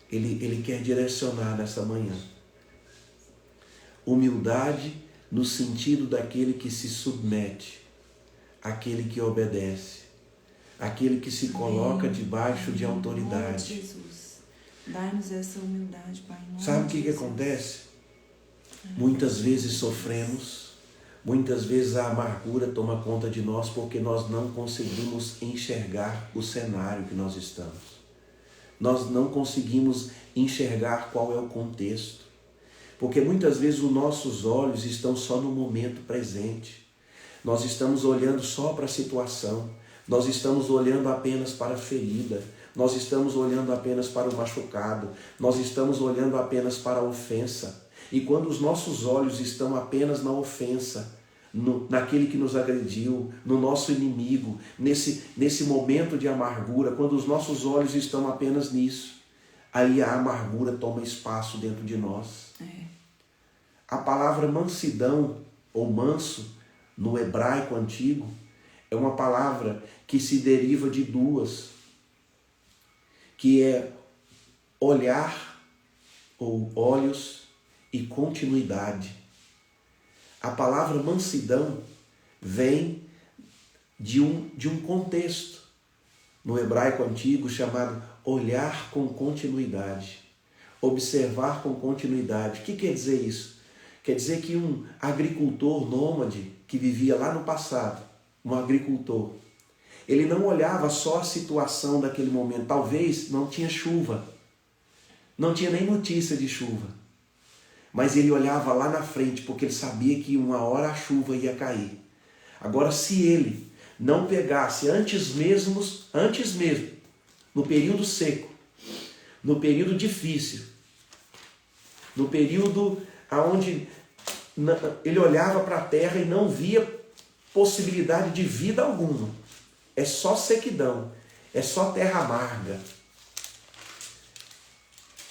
Ele quer direcionar nessa manhã. Humildade no sentido daquele que se submete, aquele que obedece, aquele que se coloca debaixo de autoridade. Jesus, dá-nos essa humildade, Pai. Sabe o que acontece? Muitas vezes sofremos, muitas vezes a amargura toma conta de nós porque nós não conseguimos enxergar o cenário que nós estamos. Nós não conseguimos enxergar qual é o contexto. Porque muitas vezes os nossos olhos estão só no momento presente. Nós estamos olhando só para a situação. Nós estamos olhando apenas para a ferida. Nós estamos olhando apenas para o machucado. Nós estamos olhando apenas para a ofensa. E quando os nossos olhos estão apenas na ofensa, naquele que nos agrediu, no nosso inimigo, nesse momento de amargura, quando os nossos olhos estão apenas nisso, aí a amargura toma espaço dentro de nós. A palavra mansidão ou manso no hebraico antigo é uma palavra que se deriva de duas, que é olhar ou olhos e continuidade. A palavra mansidão vem de um contexto no hebraico antigo chamado olhar com continuidade, observar com continuidade. O que quer dizer isso? Quer dizer que um agricultor nômade que vivia lá no passado, um agricultor, ele não olhava só a situação daquele momento. Talvez não tinha chuva, não tinha nem notícia de chuva, mas ele olhava lá na frente porque ele sabia que uma hora a chuva ia cair. Agora, se ele não pegasse antes mesmo, no período seco, no período difícil, no período onde ele olhava para a terra e não via possibilidade de vida alguma, é só sequidão, é só terra amarga.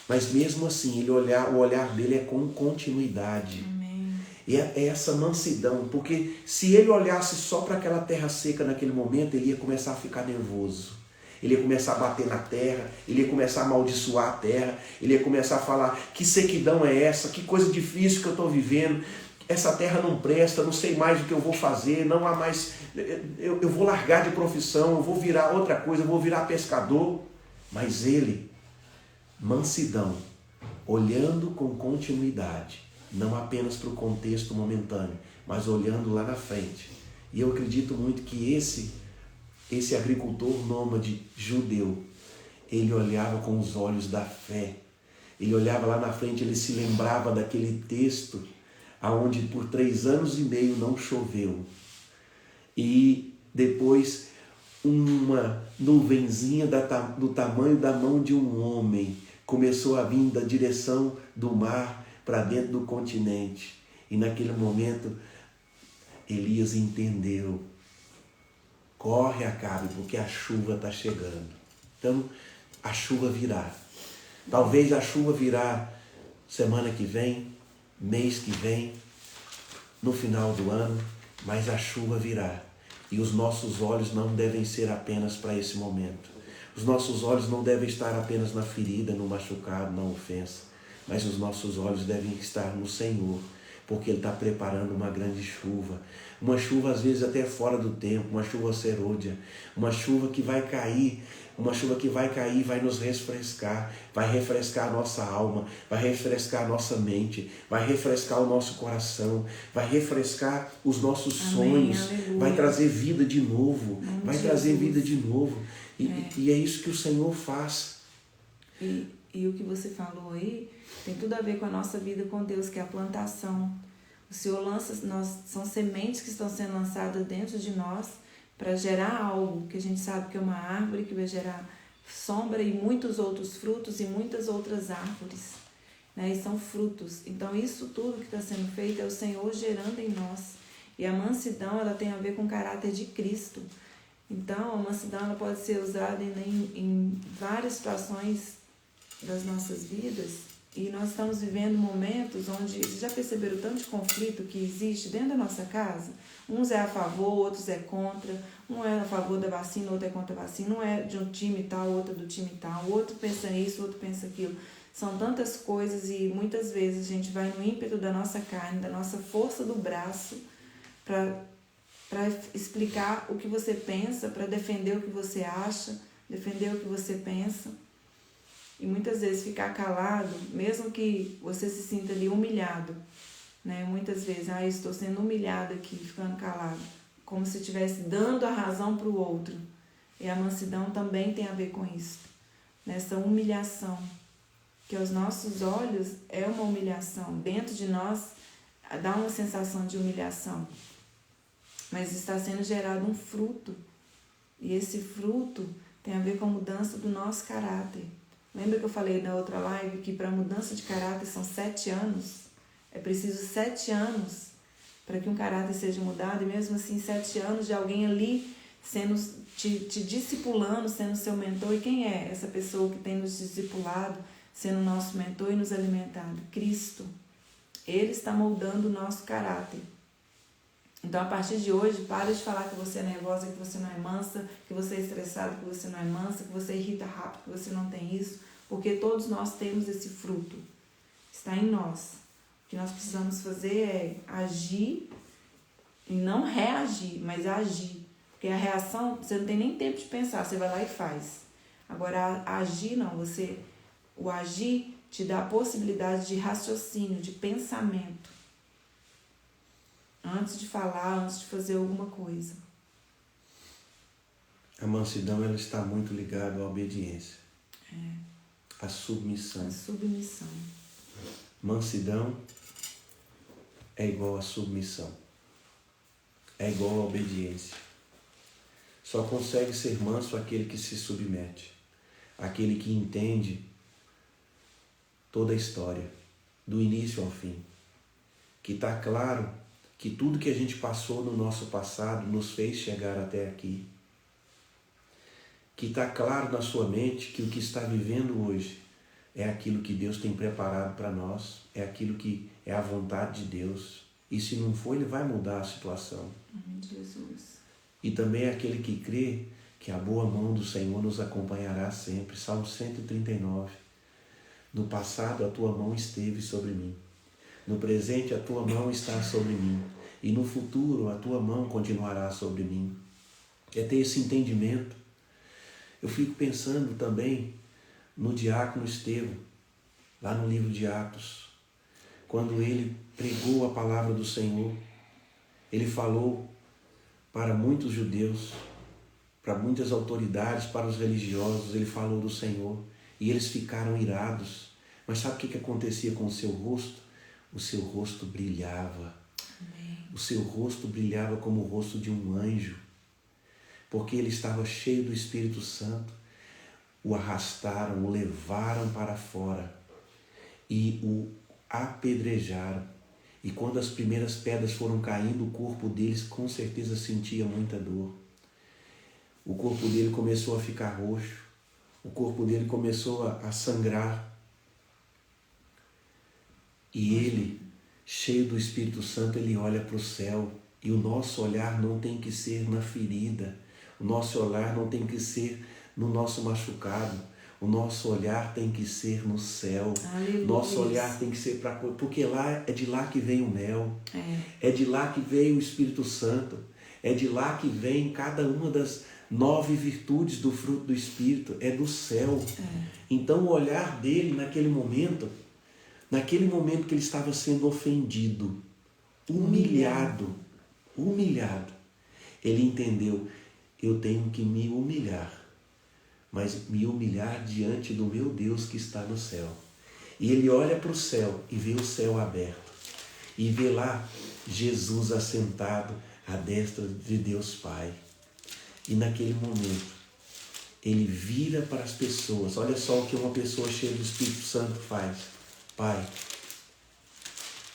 Mas mesmo assim, o olhar dele é com continuidade. Amém. E é essa mansidão, porque se ele olhasse só para aquela terra seca naquele momento, ele ia começar a ficar nervoso. Ele ia começar a bater na terra, ele ia começar a amaldiçoar a terra, ele ia começar a falar: que sequidão é essa, que coisa difícil que eu estou vivendo, essa terra não presta, não sei mais o que eu vou fazer, não há mais, eu vou largar de profissão, eu vou virar outra coisa, eu vou virar pescador. Mas ele, mansidão, olhando com continuidade, não apenas para o contexto momentâneo, mas olhando lá na frente. E eu acredito muito que esse agricultor nômade judeu, ele olhava com os olhos da fé. Ele olhava lá na frente, ele se lembrava daquele texto aonde por 3 anos e meio não choveu. E depois uma nuvenzinha do tamanho da mão de um homem começou a vir da direção do mar para dentro do continente. E naquele momento, Elias entendeu. Corre, Acabe, porque a chuva está chegando. Então, a chuva virá. Talvez a chuva virá semana que vem, mês que vem, no final do ano, mas a chuva virá. E os nossos olhos não devem ser apenas para esse momento. Os nossos olhos não devem estar apenas na ferida, no machucado, na ofensa. Mas os nossos olhos devem estar no Senhor, porque Ele está preparando uma grande chuva. Uma chuva às vezes até fora do tempo, uma chuva serôdia, uma chuva que vai cair, vai nos refrescar, vai refrescar a nossa alma, vai refrescar a nossa mente, vai refrescar o nosso coração, vai refrescar os nossos sonhos, aleluia. Vai trazer vida de novo, trazer vida de novo. E é isso que o Senhor faz. E o que você falou aí tem tudo a ver com a nossa vida com Deus, que é a plantação. O Senhor lança, são sementes que estão sendo lançadas dentro de nós para gerar algo que a gente sabe que é uma árvore que vai gerar sombra e muitos outros frutos e muitas outras árvores, né? E são frutos. Então isso tudo que está sendo feito é o Senhor gerando em nós. E a mansidão, ela tem a ver com o caráter de Cristo. Então a mansidão, ela pode ser usada em várias situações das nossas vidas. E nós estamos vivendo momentos onde, vocês já perceberam o tanto de conflito que existe dentro da nossa casa? Uns é a favor, outros é contra. Um é a favor da vacina, outro é contra a vacina. Um é de um time tal, outro é do time tal. O outro pensa nisso, o outro pensa aquilo. São tantas coisas e muitas vezes a gente vai no ímpeto da nossa carne, da nossa força do braço, para explicar o que você pensa, para defender o que você acha, defender o que você pensa. E muitas vezes ficar calado, mesmo que você se sinta ali humilhado, né? Muitas vezes, estou sendo humilhado aqui, ficando calado, como se estivesse dando a razão para o outro. E a mansidão também tem a ver com isso, nessa humilhação, que aos nossos olhos é uma humilhação, dentro de nós dá uma sensação de humilhação, mas está sendo gerado um fruto, e esse fruto tem a ver com a mudança do nosso caráter. Lembra que eu falei na outra live que para mudança de caráter são 7 anos? É preciso 7 anos para que um caráter seja mudado, e mesmo assim 7 anos de alguém ali te discipulando, sendo seu mentor. E quem é essa pessoa que tem nos discipulado, sendo nosso mentor e nos alimentado? Cristo. Ele está moldando o nosso caráter. Então, a partir de hoje, para de falar que você é nervosa, que você não é mansa, que você é estressada, que você não é mansa, que você irrita rápido, que você não tem isso, porque todos nós temos esse fruto. Está em nós. O que nós precisamos fazer é agir, e não reagir, mas agir. Porque a reação, você não tem nem tempo de pensar, você vai lá e faz. Agora, agir não, o agir te dá a possibilidade de raciocínio, de pensamento. Antes de falar, antes de fazer alguma coisa. A mansidão, ela está muito ligada à obediência. À submissão. A submissão. Mansidão é igual a submissão. É igual a obediência. Só consegue ser manso aquele que se submete. Aquele que entende toda a história, do início ao fim. Que está claro que tudo que a gente passou no nosso passado nos fez chegar até aqui. Que está claro na sua mente que o que está vivendo hoje é aquilo que Deus tem preparado para nós, é aquilo que é a vontade de Deus. E se não for, Ele vai mudar a situação. Jesus. E também é aquele que crê que a boa mão do Senhor nos acompanhará sempre. Salmo 139. No passado a tua mão esteve sobre mim. No presente a tua mão está sobre mim. E no futuro a tua mão continuará sobre mim. É ter esse entendimento. Eu fico pensando também no diácono Estevão, lá no livro de Atos, quando ele pregou a palavra do Senhor. Ele falou para muitos judeus, para muitas autoridades, para os religiosos, ele falou do Senhor. E eles ficaram irados. Mas sabe o que acontecia com o seu rosto? O seu rosto brilhava. Amém. O seu rosto brilhava como o rosto de um anjo, porque ele estava cheio do Espírito Santo. O arrastaram, o levaram para fora e o apedrejaram. E quando as primeiras pedras foram caindo, o corpo deles com certeza sentia muita dor. O corpo dele começou a ficar roxo. O corpo dele começou a sangrar. E ele, cheio do Espírito Santo, ele olha para o céu. E o nosso olhar não tem que ser na ferida. O nosso olhar não tem que ser no nosso machucado. O nosso olhar tem que ser no céu. Aleluia. Nosso olhar tem que ser para... Porque lá é de lá que vem o mel. É de lá que vem o Espírito Santo. É de lá que vem cada uma das 9 virtudes do fruto do Espírito. É do céu. Então o olhar dele naquele momento que ele estava sendo ofendido, humilhado, ele entendeu, eu tenho que me humilhar, mas me humilhar diante do meu Deus que está no céu. E ele olha para o céu e vê o céu aberto, e vê lá Jesus assentado à destra de Deus Pai. E naquele momento, ele vira para as pessoas. Olha só o que uma pessoa cheia do Espírito Santo faz. Pai,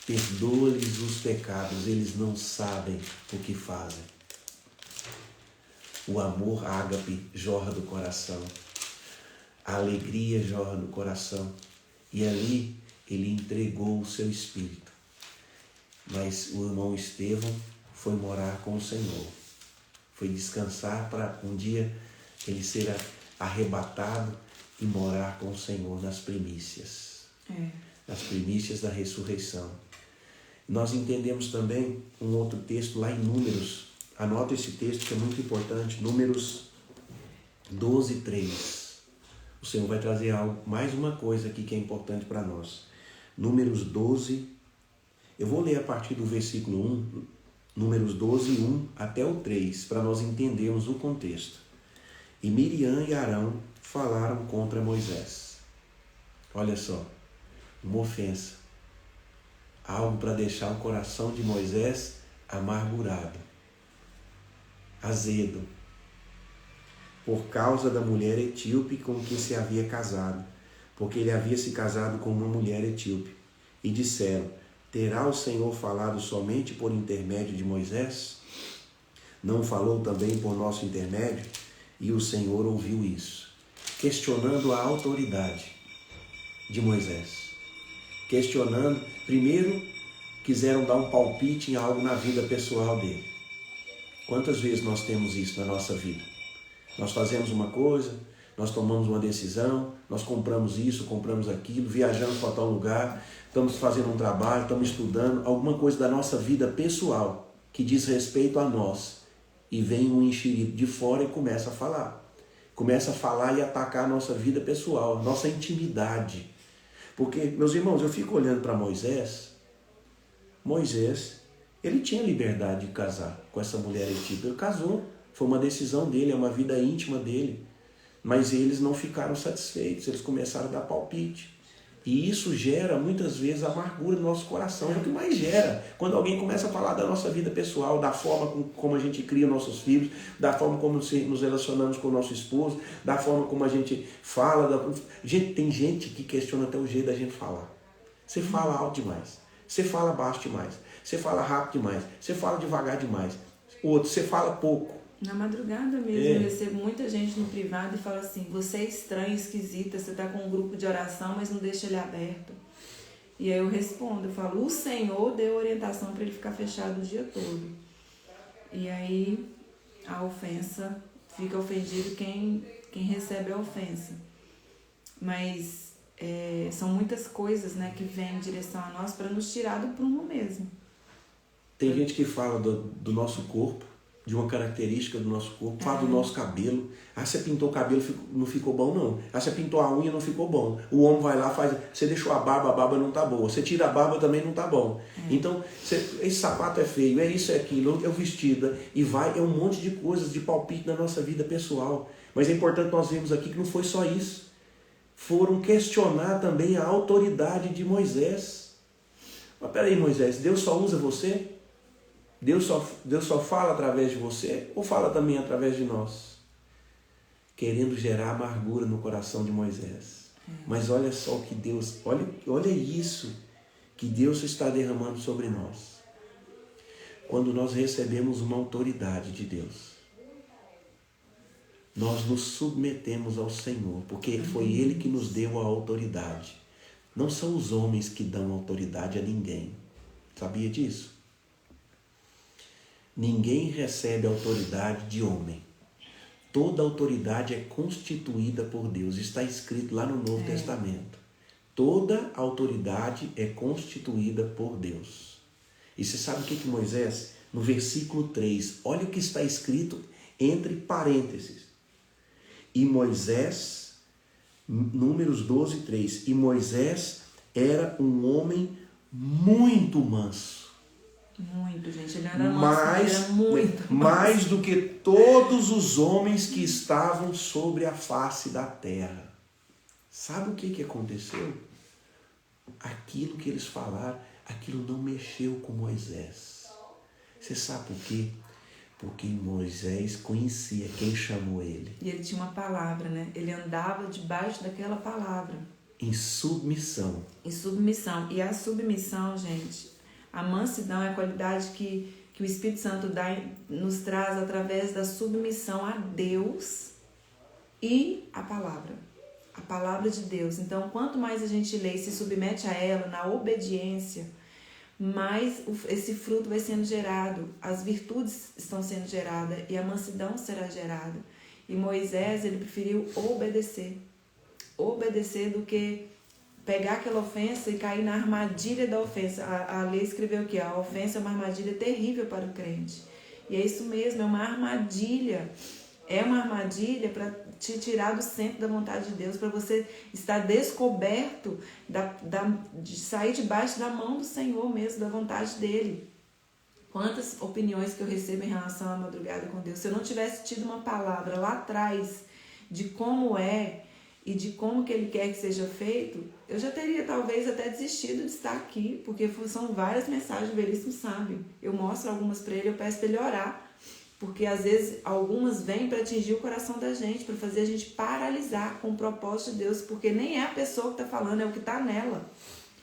perdoa-lhes os pecados, eles não sabem o que fazem. O amor ágape jorra do coração. A alegria jorra do coração. E ali ele entregou o seu espírito. Mas o irmão Estevão foi morar com o Senhor. Foi descansar para um dia ele ser arrebatado e morar com o Senhor nas primícias. Nas primícias da ressurreição. Nós entendemos também um outro texto lá em Números. Anota esse texto que é muito importante. Números 12, 3. O Senhor vai trazer algo, mais uma coisa aqui que é importante para nós. Números 12. Eu vou ler a partir do versículo 1. Números 12, 1 até o 3. Para nós entendermos o contexto. E Miriam e Arão falaram contra Moisés. Olha só. Uma ofensa. Algo para deixar o coração de Moisés amargurado, azedo, por causa da mulher etíope com que se havia casado, porque ele havia se casado com uma mulher etíope. E disseram, terá o Senhor falado somente por intermédio de Moisés? Não falou também por nosso intermédio? E o Senhor ouviu isso, questionando a autoridade de Moisés. Questionando, primeiro quiseram dar um palpite em algo na vida pessoal dele. Quantas vezes nós temos isso na nossa vida? Nós fazemos uma coisa, nós tomamos uma decisão, nós compramos isso, compramos aquilo, viajamos para tal lugar, estamos fazendo um trabalho, estamos estudando, alguma coisa da nossa vida pessoal que diz respeito a nós. E vem um enxerido de fora e começa a falar. Começa a falar e atacar a nossa vida pessoal, a nossa intimidade. Porque, meus irmãos, eu fico olhando para Moisés, ele tinha liberdade de casar com essa mulher etíope. Ele casou, foi uma decisão dele, é uma vida íntima dele. Mas eles não ficaram satisfeitos, eles começaram a dar palpite. E isso gera, muitas vezes, amargura no nosso coração. É o que mais gera. Quando alguém começa a falar da nossa vida pessoal, da forma como a gente cria nossos filhos, da forma como nos relacionamos com o nosso esposo, da forma como a gente fala. Tem gente que questiona até o jeito da gente falar. Você fala alto demais. Você fala baixo demais. Você fala rápido demais. Você fala devagar demais. Outro, você fala pouco. Na madrugada mesmo, eu recebo muita gente no privado e fala assim, você é estranha, esquisita, você está com um grupo de oração, mas não deixa ele aberto. E aí eu respondo, eu falo, o Senhor deu orientação para ele ficar fechado o dia todo. E aí a ofensa, fica ofendido quem recebe a ofensa. Mas são muitas coisas, né, que vêm em direção a nós para nos tirar do prumo mesmo. Tem gente que fala do nosso corpo, de uma característica do nosso corpo, fala do nosso cabelo. Ah, você pintou o cabelo, não ficou bom, não. Ah, você pintou a unha, não ficou bom. O homem vai lá, faz, você deixou a barba não tá boa. Você tira a barba, também não tá bom. Então, esse sapato é feio, é isso, é aquilo, é o vestido, e vai, é um monte de coisas, de palpite na nossa vida pessoal. Mas é importante nós vermos aqui que não foi só isso. Foram questionar também a autoridade de Moisés. Mas peraí, Moisés, Deus só usa você? Deus só fala através de você ou fala também através de nós? Querendo gerar amargura no coração de Moisés. Mas olha só o que Deus... Olha isso. que Deus está derramando sobre nós quando nós recebemos uma autoridade de Deus. Nós nos submetemos ao Senhor, porque foi Ele que nos deu a autoridade. Não são os homens que dão autoridade a ninguém. Sabia disso? Ninguém recebe autoridade de homem. Toda autoridade é constituída por Deus. Está escrito lá no Novo Testamento. Toda autoridade é constituída por Deus. E você sabe o que Moisés, no versículo 3, olha o que está escrito entre parênteses. E Moisés, Números 12, 3, e Moisés era um homem muito manso. Muito, gente. Ele era manso, ele era muito mais do que todos os homens que estavam sobre a face da terra. Sabe o que aconteceu? Aquilo que eles falaram, aquilo não mexeu com Moisés. Você sabe por quê? Porque Moisés conhecia quem chamou ele. E ele tinha uma palavra, né? Ele andava debaixo daquela palavra. Em submissão. Em submissão. E a submissão, gente, a mansidão é a qualidade que o Espírito Santo nos traz através da submissão a Deus e a palavra de Deus. Então, quanto mais a gente lê e se submete a ela na obediência, mais esse fruto vai sendo gerado, as virtudes estão sendo geradas e a mansidão será gerada. E Moisés, ele preferiu obedecer do que pegar aquela ofensa e cair na armadilha da ofensa. A lei escreveu que a ofensa é uma armadilha terrível para o crente. E é isso mesmo, é uma armadilha. É uma armadilha para te tirar do centro da vontade de Deus, para você estar descoberto, de sair debaixo da mão do Senhor mesmo, da vontade dEle. Quantas opiniões que eu recebo em relação à madrugada com Deus. Se eu não tivesse tido uma palavra lá atrás de como é e de como que Ele quer que seja feito, eu já teria talvez até desistido de estar aqui, porque são várias mensagens, o Veríssimo sabe. Eu mostro algumas para ele, eu peço para ele orar. Porque às vezes algumas vêm para atingir o coração da gente, para fazer a gente paralisar com o propósito de Deus, porque nem é a pessoa que está falando, é o que está nela.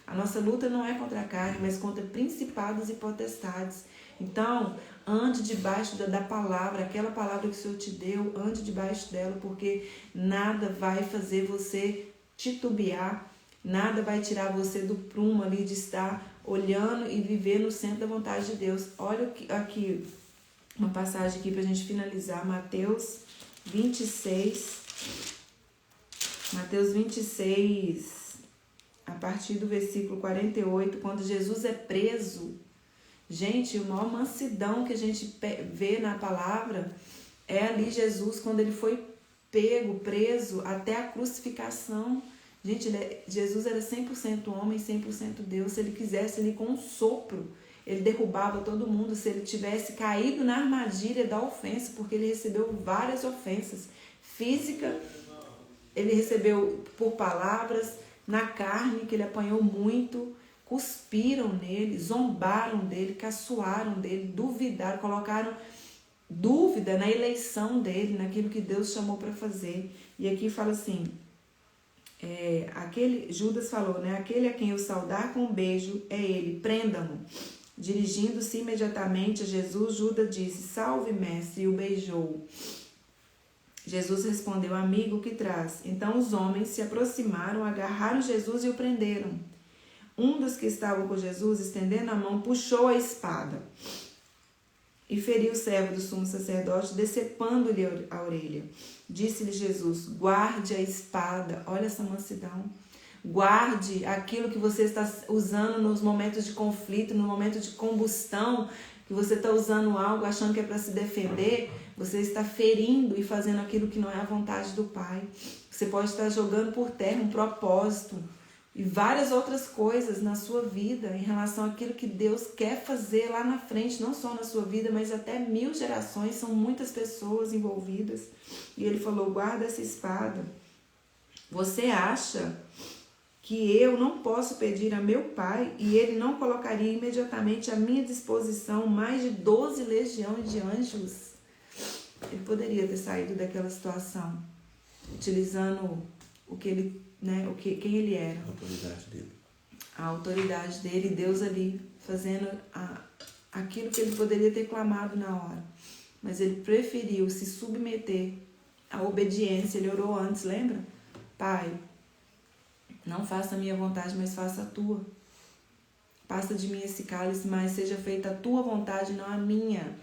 A nossa luta não é contra a carne, mas contra principados e potestades. Então, ande debaixo da palavra, aquela palavra que o Senhor te deu, ande debaixo dela, porque nada vai fazer você titubear, nada vai tirar você do prumo ali de estar olhando e viver no centro da vontade de Deus. Olha aqui. Uma passagem aqui para a gente finalizar, Mateus 26, a partir do versículo 48, quando Jesus é preso. Gente, a maior mansidão que a gente vê na palavra é ali Jesus, quando ele foi preso até a crucificação. Gente, Jesus era 100% homem, 100% Deus. Se ele quisesse, ele com um sopro, ele derrubava todo mundo se ele tivesse caído na armadilha da ofensa, porque ele recebeu várias ofensas físicas, ele recebeu por palavras, na carne, que ele apanhou muito, cuspiram nele, zombaram dele, caçoaram dele, duvidaram, colocaram dúvida na eleição dele, naquilo que Deus chamou para fazer. E aqui fala assim, Judas falou, né? Aquele a quem eu saudar com um beijo é ele, prendam-no. Dirigindo-se imediatamente a Jesus, Judas disse, salve, mestre, e o beijou. Jesus respondeu, amigo, o que traz? Então os homens se aproximaram, agarraram Jesus e o prenderam. Um dos que estavam com Jesus, estendendo a mão, puxou a espada e feriu o servo do sumo sacerdote, decepando-lhe a orelha. Disse-lhe Jesus, guarde a espada. Olha essa mansidão. Guarde aquilo que você está usando nos momentos de conflito, no momento de combustão, que você está usando algo achando que é para se defender, você está ferindo e fazendo aquilo que não é a vontade do Pai. Você pode estar jogando por terra um propósito e várias outras coisas na sua vida em relação àquilo que Deus quer fazer lá na frente, não só na sua vida, mas até 1000 gerações, são muitas pessoas envolvidas. E ele falou, guarda essa espada. Você acha que eu não posso pedir a meu Pai e ele não colocaria imediatamente à minha disposição mais de 12 legiões de anjos? Ele poderia ter saído daquela situação utilizando o que ele, né, quem ele era. A autoridade dele. a autoridade dele, Deus ali fazendo aquilo que ele poderia ter clamado na hora. Mas ele preferiu se submeter à obediência. Ele orou antes, lembra? Pai, não faça a minha vontade, mas faça a tua. Passa de mim esse cálice, mas seja feita a tua vontade, não a minha.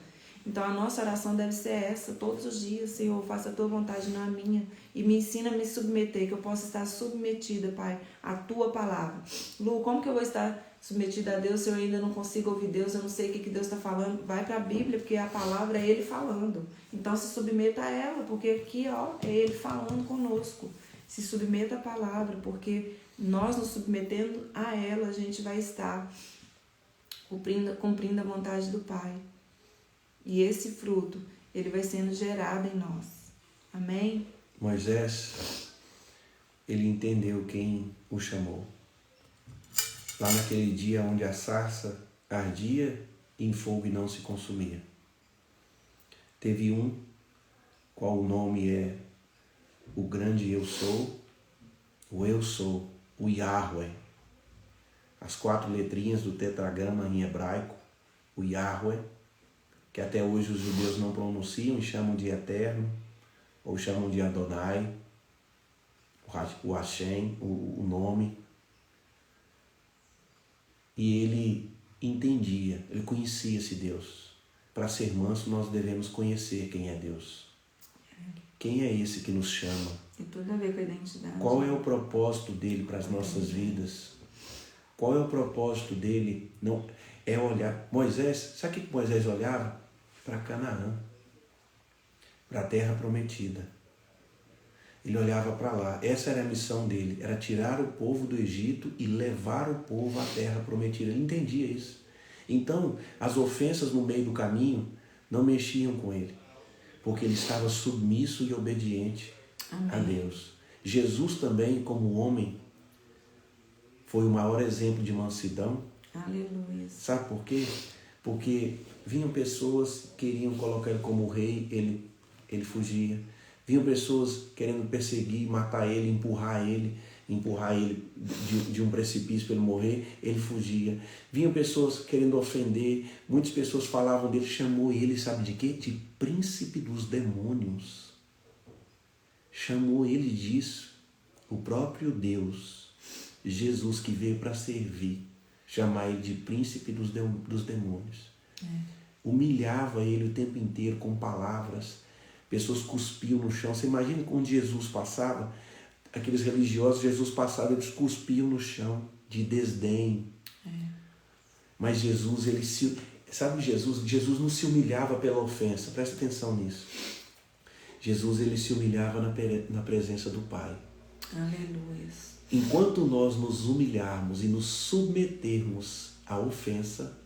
Então a nossa oração deve ser essa, todos os dias. Senhor, faça a tua vontade, não a minha. E me ensina a me submeter, que eu possa estar submetida, Pai, à tua palavra. Lu, como que eu vou estar submetida a Deus se eu ainda não consigo ouvir Deus? Eu não sei o que Deus está falando. Vai para a Bíblia, porque a palavra é Ele falando. Então se submeta a ela, porque aqui é Ele falando conosco. Se submeta à palavra, porque nós nos submetendo a ela, a gente vai estar cumprindo a vontade do Pai. E esse fruto, ele vai sendo gerado em nós. Amém? Moisés, ele entendeu quem o chamou. Lá naquele dia onde a sarça ardia em fogo e não se consumia. Teve um, qual o nome é o grande Eu Sou, o Yahweh. As 4 letrinhas do tetragrama em hebraico, o Yahweh, que até hoje os judeus não pronunciam e chamam de Eterno, ou chamam de Adonai, o Hashem, o nome. E ele entendia, ele conhecia esse Deus. Para ser manso, nós devemos conhecer quem é Deus. Quem é esse que nos chama? Tem tudo a ver com a identidade. Qual é o propósito dele para as nossas vidas? Qual é o propósito dele? Não é olhar. Moisés, sabe o que Moisés olhava? Para Canaã, para a terra prometida. Ele olhava para lá. Essa era a missão dele, era tirar o povo do Egito e levar o povo à terra prometida. Ele entendia isso. Então, as ofensas no meio do caminho não mexiam com ele, porque ele estava submisso e obediente a Deus. Jesus também, como homem, foi o maior exemplo de mansidão. Aleluia. Sabe por quê? Porque vinham pessoas que queriam colocar ele como rei, ele fugia. Vinham pessoas querendo perseguir, matar ele, empurrar ele de um precipício para ele morrer, ele fugia. Vinham pessoas querendo ofender, muitas pessoas falavam dele, chamou ele, sabe de quê? De príncipe dos demônios. Chamou ele disso. O próprio Deus, Jesus, que veio para servir, chamar ele de príncipe dos demônios. Humilhava ele o tempo inteiro com palavras. Pessoas cuspiam no chão. Você imagina quando Jesus passava, aqueles religiosos, Jesus passava, eles cuspiam no chão de desdém. Mas Jesus, Jesus não se humilhava pela ofensa. Presta atenção nisso. Jesus, ele se humilhava na presença do Pai. Aleluia. Enquanto nós nos humilharmos e nos submetermos à ofensa,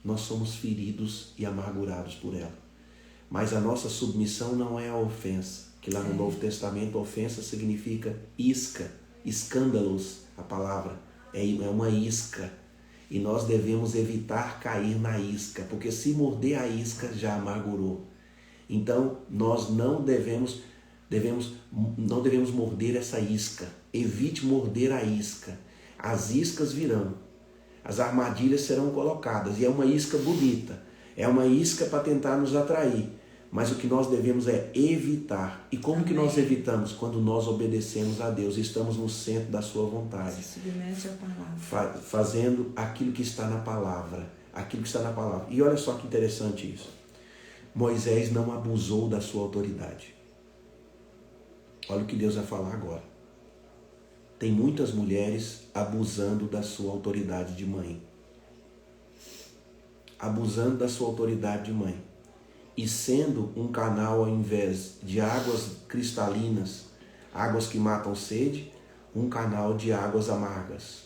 nós somos feridos e amargurados por ela. Mas a nossa submissão não é a ofensa, que lá no Novo Testamento ofensa significa isca, escândalos, a palavra é uma isca. E nós devemos evitar cair na isca, porque se morder a isca já amargurou. Então nós não devemos morder essa isca. Evite morder a isca. As iscas virão. As armadilhas serão colocadas. E é uma isca bonita. É uma isca para tentar nos atrair. Mas o que nós devemos é evitar. E como que nós evitamos? Quando nós obedecemos a Deus. Estamos no centro da sua vontade. Se submete à palavra. Fazendo aquilo que está na palavra. Aquilo que está na palavra. E olha só que interessante isso. Moisés não abusou da sua autoridade. Olha o que Deus vai falar agora. Tem muitas mulheres abusando da sua autoridade de mãe. Abusando da sua autoridade de mãe. E sendo um canal, ao invés de águas cristalinas, águas que matam sede, um canal de águas amargas.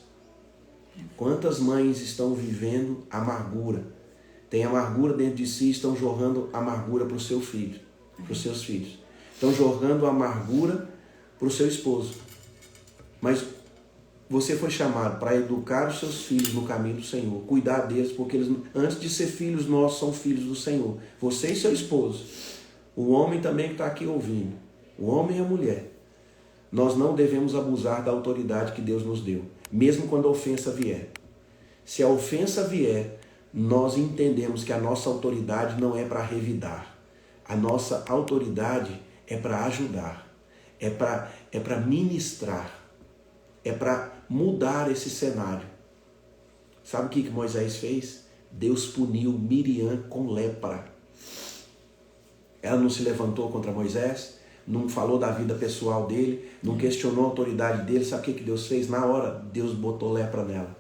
Quantas mães estão vivendo amargura? Tem amargura dentro de si, estão jorrando amargura para os seus filhos. Estão jorrando amargura para o seu esposo. Mas você foi chamado para educar os seus filhos no caminho do Senhor, cuidar deles, porque eles, antes de ser filhos nossos, são filhos do Senhor. Você e seu esposo. O homem também que está aqui ouvindo. O homem e a mulher. Nós não devemos abusar da autoridade que Deus nos deu. mesmo quando a ofensa vier. Se a ofensa vier, nós entendemos que a nossa autoridade não é para revidar. A nossa autoridade é para ajudar, é para ministrar, é para mudar esse cenário. Sabe o que Moisés fez? Deus puniu Miriam com lepra. Ela não se levantou contra Moisés, não falou da vida pessoal dele, não questionou a autoridade dele. Sabe o que Deus fez? Na hora, Deus botou lepra nela.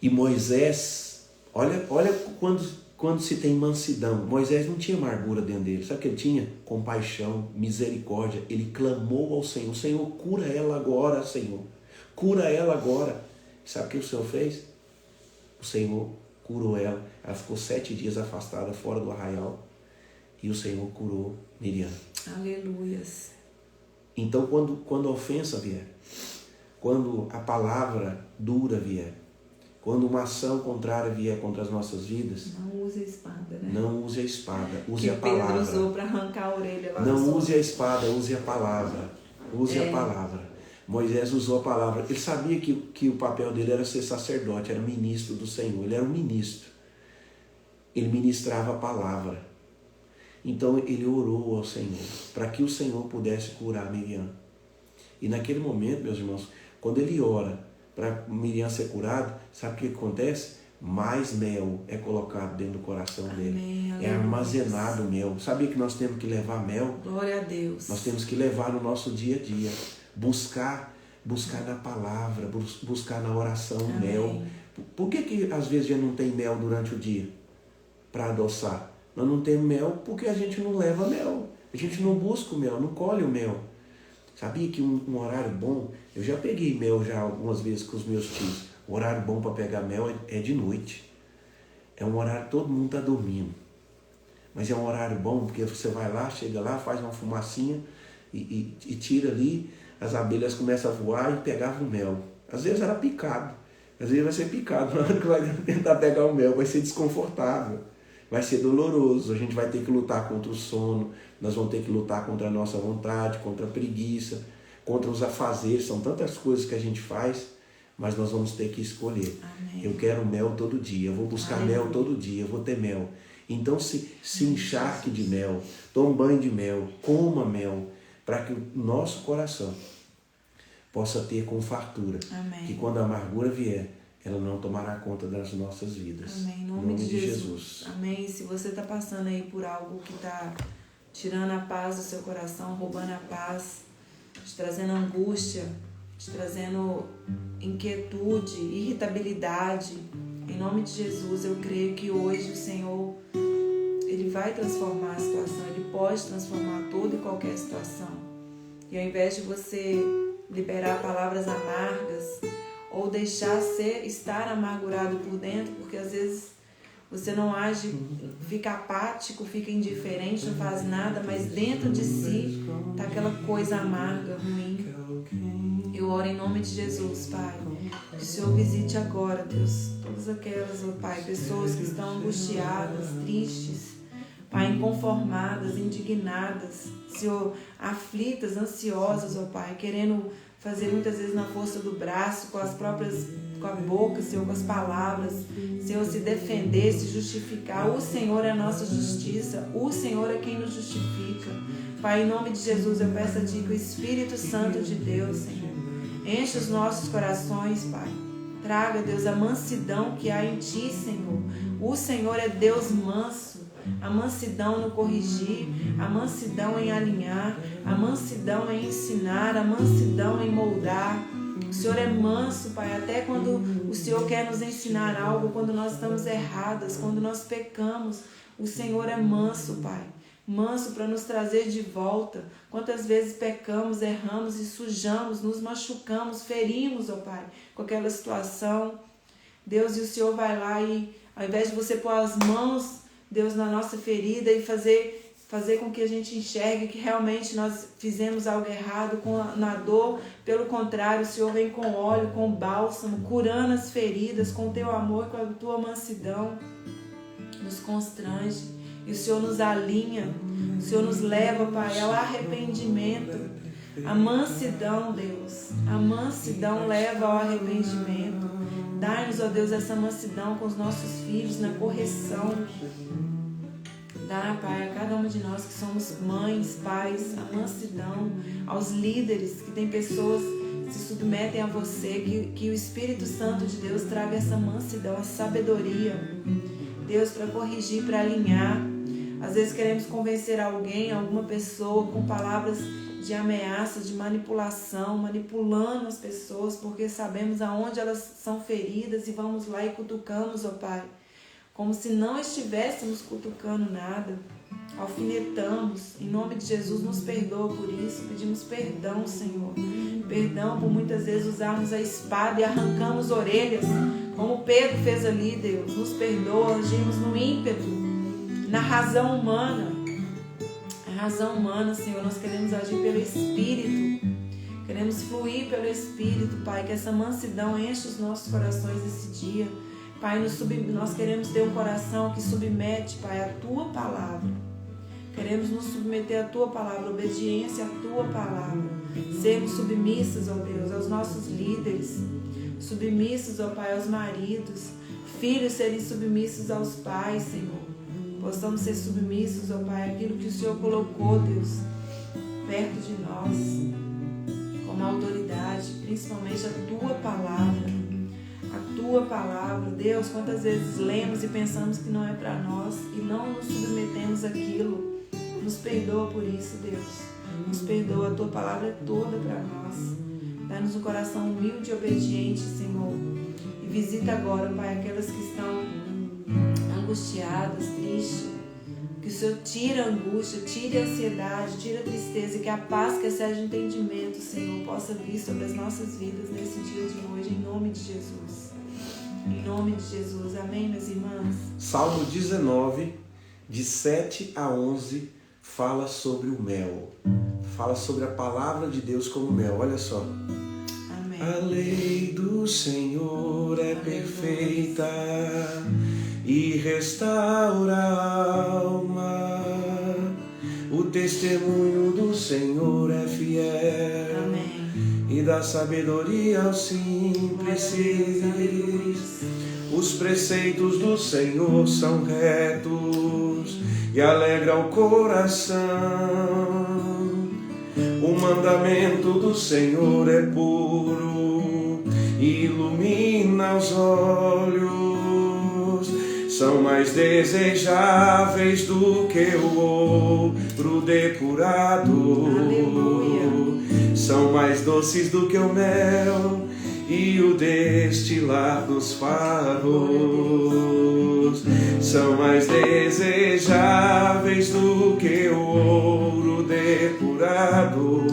E Moisés, olha quando se tem mansidão. Moisés não tinha amargura dentro dele. Sabe o que ele tinha? Compaixão, misericórdia. Ele clamou ao Senhor. Senhor, cura ela agora, Senhor. Cura ela agora. Sabe o que o Senhor fez? O Senhor curou ela. Ela ficou 7 dias afastada, fora do arraial. E o Senhor curou Miriam. Aleluias. Então, quando a ofensa vier, quando a palavra dura vier, quando uma ação contrária vier contra as nossas vidas, não use a espada, né? Não use a espada, use que a palavra. Pedro usou para arrancar a orelha lá. Não use a espada, use a palavra. Use a palavra. Moisés usou a palavra. Ele sabia que o papel dele era ser sacerdote, era ministro do Senhor. Ele era um ministro. Ele ministrava a palavra. Então ele orou ao Senhor, para que o Senhor pudesse curar Miriam. E naquele momento, meus irmãos, quando ele ora para Miriam ser curada, sabe o que acontece? Mais mel é colocado dentro do coração dele. É armazenado mel. Sabia que nós temos que levar mel? Glória a Deus. Nós temos que levar no nosso dia a dia. Buscar na palavra, buscar na oração mel. Por que às vezes a gente não tem mel durante o dia para adoçar? Nós não temos mel porque a gente não leva mel. A gente não busca o mel, não colhe o mel. Sabia que um horário bom, eu já peguei mel já algumas vezes com os meus tios. O horário bom para pegar mel é de noite. É um horário que todo mundo está dormindo. Mas é um horário bom porque você vai lá, chega lá, faz uma fumacinha e tira ali, as abelhas começam a voar e pegavam o mel. Às vezes era picado. Às vezes vai ser picado. Na hora que vai tentar pegar o mel, vai ser desconfortável. Vai ser doloroso, a gente vai ter que lutar contra o sono, nós vamos ter que lutar contra a nossa vontade, contra a preguiça, contra os afazeres, são tantas coisas que a gente faz, mas nós vamos ter que escolher. Amém. Eu quero mel todo dia, eu vou buscar mel todo dia, eu vou ter mel. Então se encharque de mel, tome banho de mel, coma mel, para que o nosso coração possa ter com fartura. Amém. Que quando a amargura vier, ela não tomará conta das nossas vidas. Amém. Em nome de Jesus. Amém. Se você está passando aí por algo que está tirando a paz do seu coração, roubando a paz, te trazendo angústia, te trazendo inquietude, irritabilidade, em nome de Jesus, eu creio que hoje o Senhor, Ele vai transformar a situação, Ele pode transformar toda e qualquer situação. E ao invés de você liberar palavras amargas, ou deixar estar amargurado por dentro, porque às vezes você não age, fica apático, fica indiferente, não faz nada, mas dentro de si está aquela coisa amarga, ruim. Eu oro em nome de Jesus, Pai, que o Senhor visite agora, Deus, todas aquelas, ó Pai, pessoas que estão angustiadas, tristes, Pai, inconformadas, indignadas, Senhor, aflitas, ansiosas, ó Pai, querendo fazer muitas vezes na força do braço, com a boca, Senhor, com as palavras, Senhor, se defender, se justificar. O Senhor é a nossa justiça, o Senhor é quem nos justifica. Pai, em nome de Jesus, eu peço a Ti que o Espírito Santo de Deus, Senhor, enche os nossos corações, Pai. Traga, Deus, a mansidão que há em Ti, Senhor. O Senhor é Deus manso. A mansidão no corrigir, a mansidão em alinhar, a mansidão em ensinar, a mansidão em moldar. O Senhor é manso, Pai, até quando o Senhor quer nos ensinar algo, quando nós estamos erradas, quando nós pecamos, o Senhor é manso, Pai. Manso para nos trazer de volta. Quantas vezes pecamos, erramos e sujamos, nos machucamos, ferimos, ó Pai, com aquela situação. Deus, e o Senhor vai lá e, ao invés de você pôr as mãos, Deus, na nossa ferida e fazer com que a gente enxergue que realmente nós fizemos algo errado na dor. Pelo contrário, o Senhor vem com óleo, com bálsamo, curando as feridas, com o Teu amor, com a Tua mansidão. Nos constrange e o Senhor nos alinha, o Senhor nos leva, Pai, ao arrependimento. A mansidão, Deus, a mansidão leva ao arrependimento. Dai-nos, ó Deus, essa mansidão com os nossos filhos na correção. Dá, Pai, a cada uma de nós que somos mães, pais, a mansidão, aos líderes, que tem pessoas que se submetem a você, que o Espírito Santo de Deus traga essa mansidão, a sabedoria, Deus, para corrigir, para alinhar. Às vezes queremos convencer alguém, alguma pessoa, com palavras de ameaça, de manipulação, manipulando as pessoas, porque sabemos aonde elas são feridas e vamos lá e cutucamos, ó Pai, como se não estivéssemos cutucando nada, alfinetamos. Em nome de Jesus, nos perdoa por isso, pedimos perdão, Senhor, perdão por muitas vezes usarmos a espada e arrancamos orelhas, como Pedro fez ali, Deus, nos perdoa, agimos no ímpeto, na razão humana. A razão humana, Senhor, nós queremos agir pelo Espírito, queremos fluir pelo Espírito, Pai, que essa mansidão enche os nossos corações esse dia. Pai, nós queremos ter um coração que submete, Pai, a Tua Palavra. Queremos nos submeter à Tua Palavra, obediência à Tua Palavra. Sermos submissos, ó Deus, aos nossos líderes. Submissos, ó Pai, aos maridos. Filhos serem submissos aos pais, Senhor. Possamos ser submissos, ó Pai, àquilo que o Senhor colocou, Deus, perto de nós, como autoridade, principalmente a Tua Palavra. A Tua Palavra, Deus, quantas vezes lemos e pensamos que não é para nós e não nos submetemos àquilo. Nos perdoa por isso, Deus. Nos perdoa, a Tua Palavra é toda para nós. Dá-nos um coração humilde e obediente, Senhor. E visita agora, Pai, aquelas que estão angustiadas, tristes. Que o Senhor tire a angústia, tire a ansiedade, tire a tristeza e que a paz que excede o entendimento, Senhor, possa vir sobre as nossas vidas nesse dia de hoje, em nome de Jesus. Em nome de Jesus. Amém, meus irmãos? Salmo 19, de 7 a 11, fala sobre o mel. Fala sobre a palavra de Deus como mel. Olha só. Amém. A lei do Senhor é perfeita e restaura a alma. O testemunho do Senhor é fiel. Amém. E dá sabedoria aos simples. Os preceitos do Senhor são retos e alegra o coração. O mandamento do Senhor é puro e ilumina os olhos. São mais desejáveis do que o ouro depurado. Aleluia. São mais doces do que o mel e o destilar dos favos. São mais desejáveis do que o ouro depurado.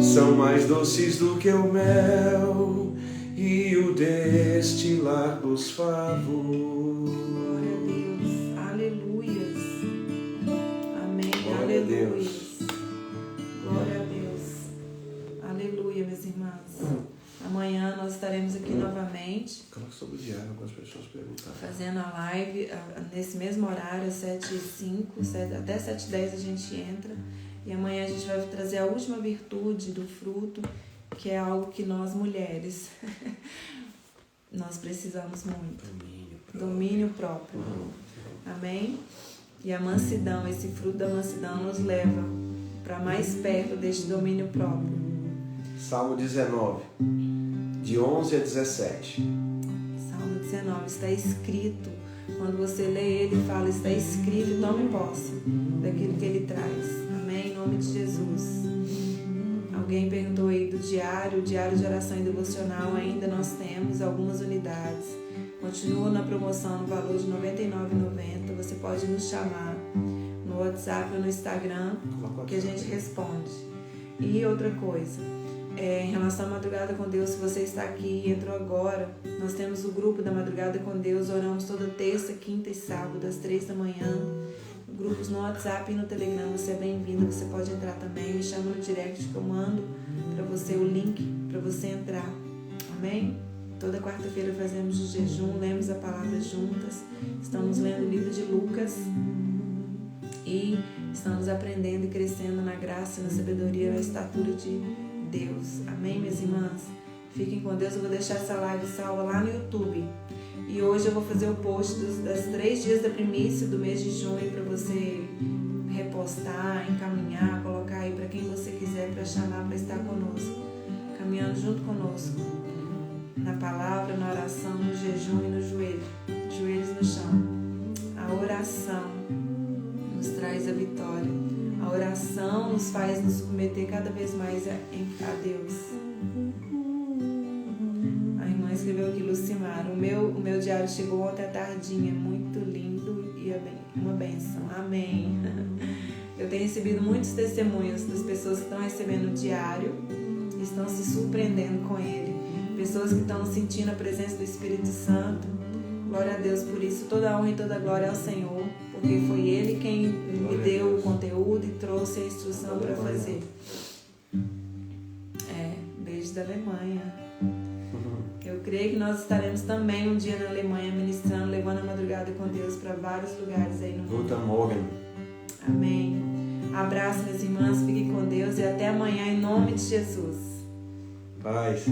São mais doces do que o mel e o destilar dos favos. Glória a Deus. Aleluias. Amém. Glória a Deus. Glória a Deus. Aleluia, meus irmãos. Amanhã nós estaremos aqui novamente. Coloca sobre o diário, algumas pessoas perguntaram. Fazendo a live nesse mesmo horário, às 7h05, até 7h10 a gente entra. E amanhã a gente vai trazer a última virtude do fruto, que é algo que nós mulheres nós precisamos muito. Domínio próprio. Amém? E a mansidão, esse fruto da mansidão nos leva para mais perto deste domínio próprio. Salmo 19, de 11 a 17. Salmo 19, está escrito. Quando você lê ele, fala, está escrito, tome posse daquilo que ele traz. Amém? Em nome de Jesus. Alguém perguntou aí do diário, o diário de oração e devocional, ainda nós temos algumas unidades. Continua na promoção no valor de R$ 99,90. Você pode nos chamar no WhatsApp ou no Instagram, que a gente responde. E outra coisa, em relação à Madrugada com Deus, se você está aqui e entrou agora, nós temos o grupo da Madrugada com Deus, oramos toda terça, quinta e sábado, às 3 da manhã. Grupos no WhatsApp e no Telegram, você é bem-vindo, você pode entrar também, me chama no direct que eu mando para você o link para você entrar. Amém? Toda quarta-feira fazemos o jejum, lemos a palavra juntas, estamos lendo o livro de Lucas e estamos aprendendo e crescendo na graça, na sabedoria, na estatura de Deus. Amém, minhas irmãs? Fiquem com Deus. Eu vou deixar essa live salva lá no YouTube. E hoje eu vou fazer o post das 3 dias da primícia do mês de junho para você repostar, encaminhar, colocar aí para quem você quiser, para chamar para estar conosco, caminhando junto conosco, na palavra, na oração, no jejum e no joelho, joelhos no chão. A oração nos traz a vitória. A oração nos faz nos submeter cada vez mais a Deus. A irmã escreveu aqui, Lucimar, o meu diário chegou ontem à tardinha, muito lindo e uma bênção. Amém. Eu tenho recebido muitos testemunhos das pessoas que estão recebendo o diário e estão se surpreendendo com ele. Pessoas que estão sentindo a presença do Espírito Santo. Glória a Deus por isso. Toda honra e toda glória ao Senhor, porque foi Ele quem me deu o conteúdo e trouxe a instrução para fazer. Beijo da Alemanha. Eu creio que nós estaremos também um dia na Alemanha ministrando, levando a madrugada com Deus para vários lugares aí no mundo. Guten Morgen. Amém. Abraço, minhas irmãs, fiquem com Deus e até amanhã em nome de Jesus. Paz.